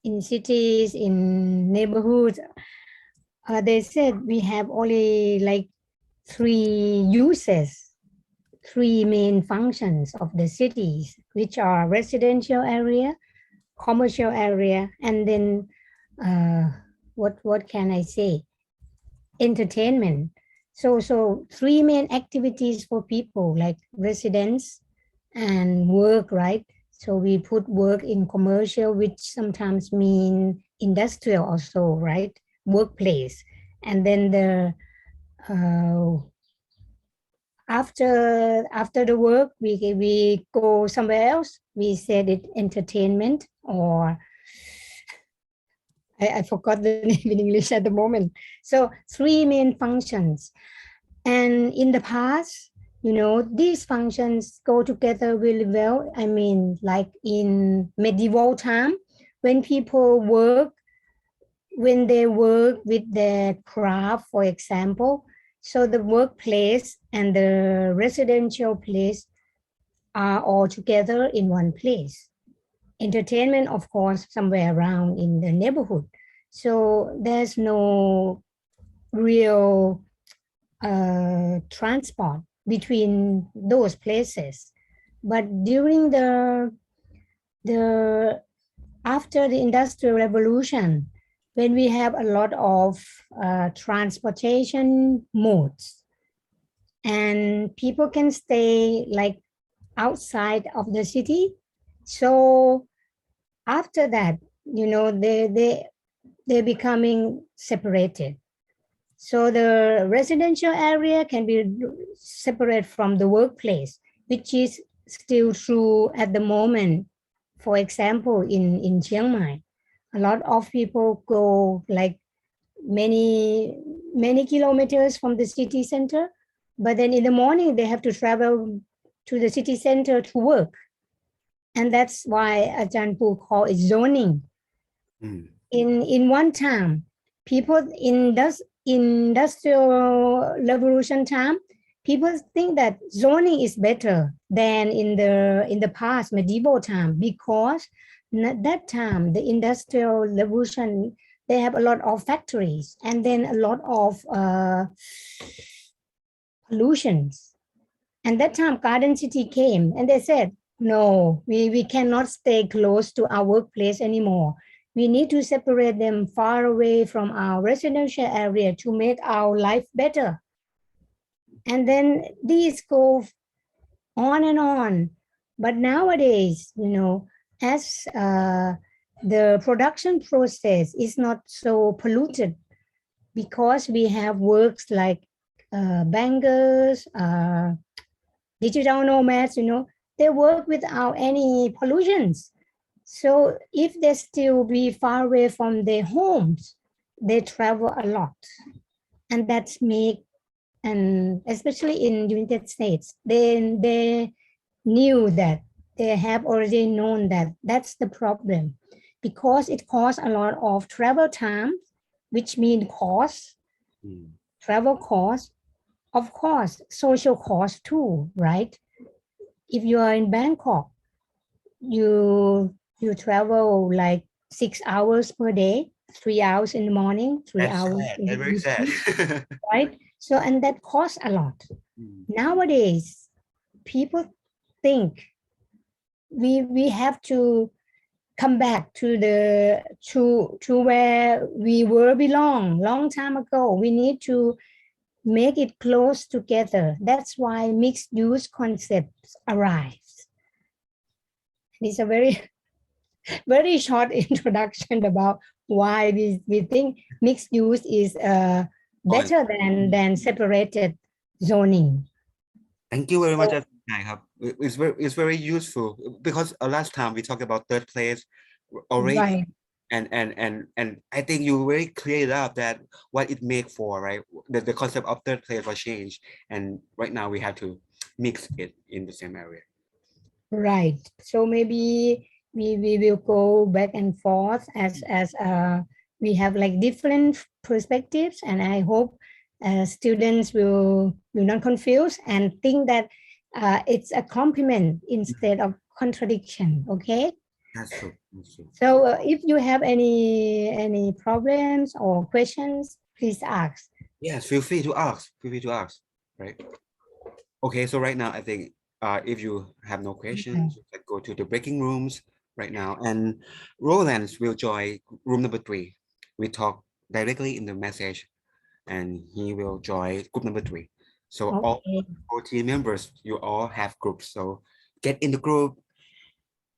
in cities, in neighborhoods, they said we have only like three uses, three main functions of the cities, which are residential area, commercial area, and then what can I say? Entertainment. So three main activities for people like residents and work, right? So we put work in commercial, which sometimes mean industrial also, right? Workplace. And then the after the work, we go somewhere else. We said it entertainment, or I forgot the name in English at the moment. So three main functions. And in the past, these functions go together really well. I mean, like in medieval time, when people work, when they work with their craft, for example, so the workplace and the residential place are all together in one place. Entertainment, of course, somewhere around in the neighborhood. So there's no real transport between those places. But during the after the Industrial Revolution, when we have a lot of transportation modes, and people can stay like outside of the city, so after that, they're becoming separated. So the residential area can be separate from the workplace, which is still true at the moment. For example, in Chiang Mai, a lot of people go like many kilometers from the city center, but then in the morning they have to travel to the city center to work. And that's why Ajahn Poo call it zoning. In one time, people in this industrial revolution time, people think that zoning is better than in the past medieval time, because at that time the industrial revolution, they have a lot of factories and then a lot of pollutions. And that time Garden City came and they said, no, we cannot stay close to our workplace anymore. We need to separate them far away from our residential area to make our life better. And then these go on and on. But nowadays, as the production process is not so polluted, because we have works like bankers, digital nomads, they work without any pollutions. So if they still be far away from their homes, they travel a lot. And that's make, and especially in United States, they knew that, they have already known that that's the problem, because it costs a lot of travel time, which means cost, travel cost, of course, social cost too, right? If you are in Bangkok, you travel like 6 hours per day, 3 hours in the morning, 3 hours in the evening, right? So, and that costs a lot. Nowadays, people think we have to come back to where we were belong long time ago. We need to make it close together. That's why mixed use concepts arise. It's a very short introduction about why we think mixed use is better than separated zoning. Thank you very much. It's very useful because last time we talked about third place already, right. and I think you very cleared up that what it make for, right? The concept of third place was changed, and right now we have to mix it in the same area. Right. So maybe we will go back and forth as we have like different perspectives, and I hope students will not confuse and think that it's a compliment instead of contradiction. Okay. That's true. That's true. So if you have any problems or questions, please ask. Yes, feel free to ask. Feel free to ask. Right. Okay. So right now, I think if you have no questions, you can go to the breaking rooms right now, and Roland will join room number 3. We talk directly in the message, and he will join group number 3. So all 14 members, you all have groups. So get in the group.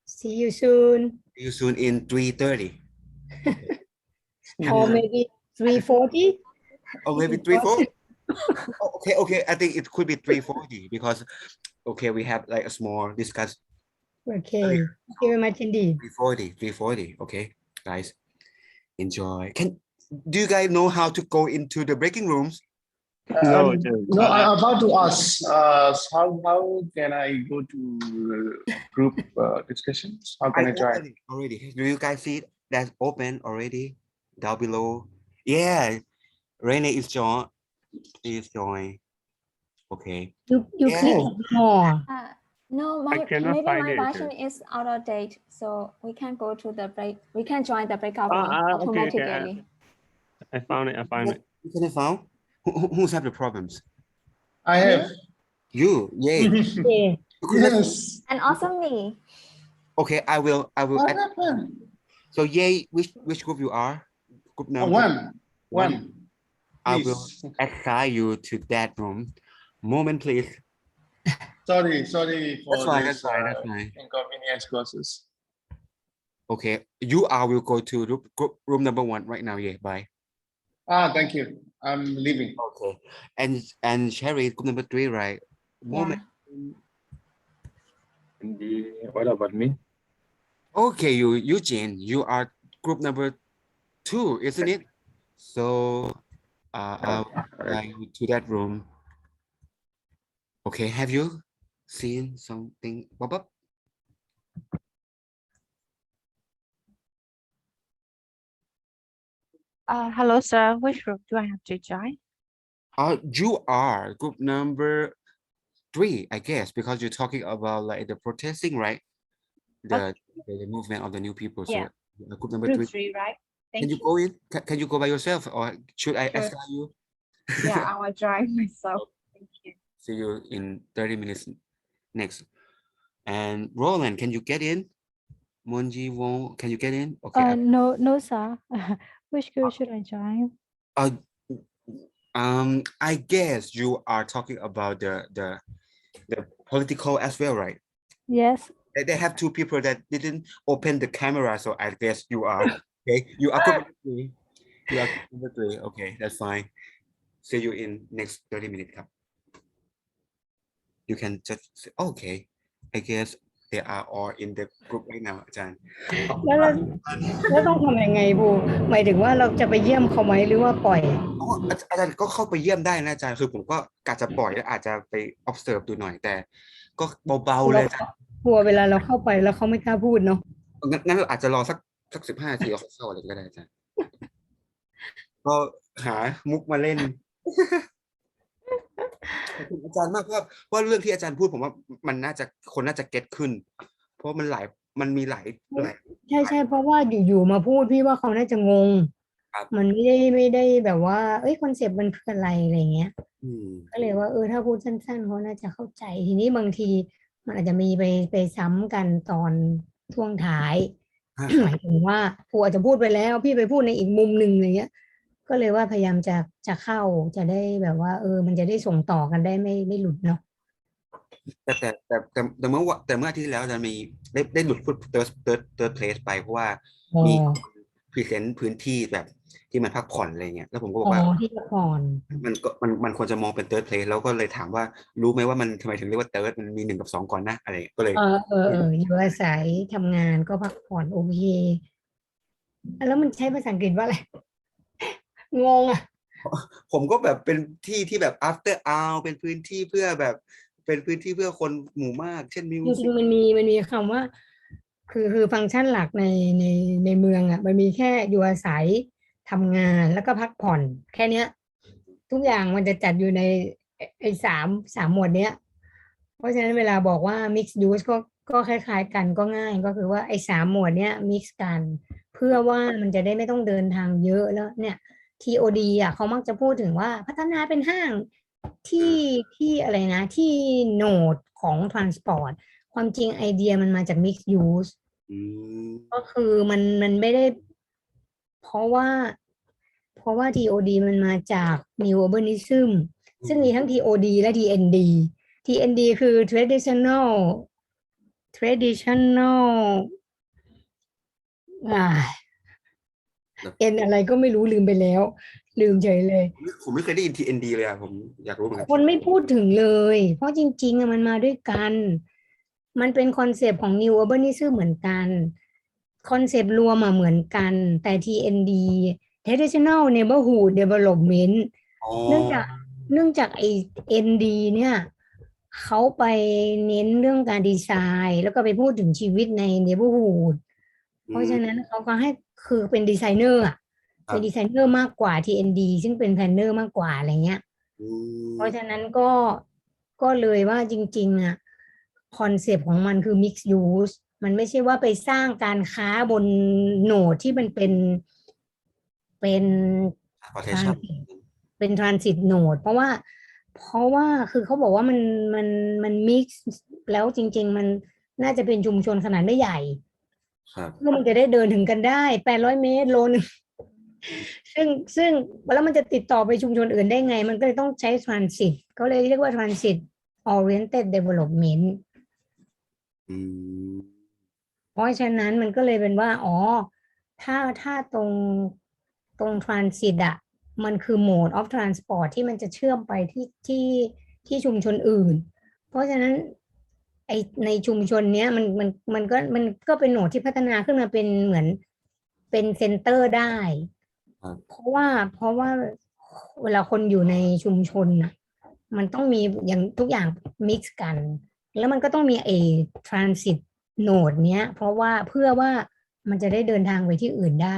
See you soon. See you soon in 3:30. Or maybe 3:40. Or maybe 3:40. Okay. I think it could be 3:40 because we have like a small discuss. Okay. Thank you very much indeed. 3:40. Okay, guys, enjoy. Do you guys know how to go into the breaking rooms? No, I'm about to ask. How can I go to group discussions? How can I join? Already. Do you guys see that's open already down below? Yeah, Rene is join. Please join. Okay. You click more. No, maybe my version is out of date, so we can go to the break. We can join the breakout room automatically. Okay. I found it. You can found? Who's have the problems? I have. You, yay. Yeah. Yes. And also me. Okay, I will. What happened? So yay, which group you are? Group number one. I will assign you to that room. Moment, please. Sorry for that's fine. inconvenience causes. Okay, you will go to room number 1 right now. Yeah, bye. Thank you. I'm leaving. Okay, and Sherry, group number 3, right? Moment. What about me? Okay, Eugene, you are group number 2, isn't it? So, I'll assign you to that room. Okay, have you seen something pop up? Hello, sir. Which group do I have to join? You are group number 3, I guess, because you're talking about like the protesting, right? The movement of the new people. So group number 3, right? Can you go in? Can you go by yourself, or should I assign you? Yeah, I will join myself. Thank you. See you in 30 minutes next. And Roland, can you get in? Monji Wong, can you get in? Okay. No, sir. Which group should I join? I guess you are talking about the political as well, right? Yes. They have 2 people that didn't open the camera, so I guess you are. Okay, you are group number 3. You are group number 3. Okay, that's fine. See you in next 30 minutes. You can just say, okay, I guess they are all in the group right now, อาจารย์ แล้วต้องทำยังไงบูหมายถึงว่าเราจะไปเยี่ยมเขาไหมหรือว่าปล่อย อาจารย์ก็เข้าไปเยี่ยมได้นะอาจารย์คือผมก็กะจะปล่อยแล้วอาจจะไป observe ดูหน่อยแต่ก็เบาๆเลยอาจารย์กลัวเวลาเราเข้าไปแล้วเขาไม่กล้าพูดเนาะ งั้นเราอาจจะรอสัก15 นาทีเอาเข้าอะไรก็ได้อาจารย์ก็หามุกมาเล่นขอบคุณอาจารย์มากเพราะเรื่องที่อาจารย์พูดผมว่ามันคนน่าจะเก็ตขึ้นเพราะมันมีหลายใช่เพราะว่าอยู่ๆมาพูดพี่ว่าเขาน่าจะงง มันไม่ได้แบบว่าเอ้ยคอนเซปต์มันคืออะไรอะไรเงี้ยก็เลยว่าถ้าพูดสั้นๆเขาน่าจะเข้าใจทีนี้บางทีมันอาจจะมีไปซ้ำกันตอนช่วงท้ายหมายถึงว่าครูอาจจะพูดไปแล้วพี่ไปพูดในอีกมุมหนึ่งอะไรเงี้ยก็เลยว่าพยายามจะเข้าจะได้แบบว่ามันจะได้ส่งต่อกันได้ไม่หลุดเนาะแต่เมื่ออาทิตย์ที่แล้วจะมีได้หลุดพูด third place ไปเพราะว่ามีพรีเซนต์พื้นที่แบบที่มันพักผ่อนอะไรเงี้ยแล้วผมก็บอกว่าที่พักผ่อนมันควรจะมองเป็น third place แล้วก็เลยถามว่ารู้ไหมว่ามันทำไมถึงเรียกว่า third มันมี1 กับ 2ก่อนนะอะไรก็เลยอยู่อาศัยทำงานก็พักผ่อนโอเคแล้วมันใช้ภาษาอังกฤษว่าอะไรงงอ่ะผมก็แบบเป็นที่ที่แบบ after hour เป็นพื้นที่เพื่อแบบเป็นพื้นที่เพื่อคนหมู่มากเช่นมิวจริงๆมันมีคำว่าคือฟังก์ชันหลักในเมืองอ่ะมันมีแค่อยู่อาศัยทำงานแล้วก็พักผ่อนแค่เนี้ยทุกอย่างมันจะจัดอยู่ในไอ้สามหมวดเนี้ยเพราะฉะนั้นเวลาบอกว่า mix use ก็คล้ายๆกันก็ง่ายก็คือว่าไอ้3หมวดเนี้ย mix กันเพื่อว่ามันจะได้ไม่ต้องเดินทางเยอะแล้วเนี่ย TOD อ่ะเขามักจะพูดถึงว่าพัฒนาเป็นห้างที่อะไรนะที่โนดของ transport ความจริงไอเดียมันมาจาก mixed use ก็คือมันไม่ได้เพราะว่า TOD มันมาจาก New Urbanism ซึ่งมีทั้ง TOD และ TND TND คือ traditional อะไรก็ไม่รู้ลืมไปแล้วลืมเฉยเลยผมไม่เคยได้ยิน TND เลยอ่ะผมอยากรู้เหมือนกันคนไม่พูดถึงเลยเพราะจริงๆมันมาด้วยกันมันเป็นคอนเซปต์ของ New Urbanism เหมือนกันคอนเซปต์รวมเหมือนกันแต่ TND Traditional Neighborhood Development เนื่องจากไอ้ ND เนี่ยเขาไปเน้นเรื่องการดีไซน์แล้วก็ไปพูดถึงชีวิตใน Neighborhood เพราะฉะนั้นเขาก็ให้คือเป็นดีไซเนอร์เป็นดีไซเนอร์มากกว่า TND ซึ่งเป็นแพลนเนอร์มากกว่าอะไรเงี้ยเพราะฉะนั้นก็เลยว่าจริงๆคอนเซปต์ของมันคือ mixed use มันไม่ใช่ว่าไปสร้างการค้าบนโหนดที่มันเป็นทรานสิตทรานสิตโหนดเพราะว่าคือเขาบอกว่ามันมิกซ์แล้วจริงๆมันน่าจะเป็นชุมชนขนาดไม่ใหญ่เพื่อมันจะได้เดินถึงกันได้800 เมตรโลนึงซึ่งแล้วมันจะติดต่อไปชุมชนอื่นได้ไงมันก็เลยต้องใช้ transit เขาเลยเรียกว่า transit oriented development เพราะฉะนั้นมันก็เลยเป็นว่าถ้าตรงtransit อ่ะมันคือ mode of transport ที่มันจะเชื่อมไปที่ชุมชนอื่นเพราะฉะนั้นไอในชุมชนเนี้ยมันก็เป็นโหนดที่พัฒนาขึ้นมาเป็นเหมือนเป็นเซ็นเตอร์ได้เพราะว่าเวลาคนอยู่ในชุมชนนะมันต้องมีอย่างทุกอย่างมิกซ์กันแล้วมันก็ต้องมีtransit โหนดเนี้ยเพราะว่าเพื่อว่ามันจะได้เดินทางไปที่อื่นได้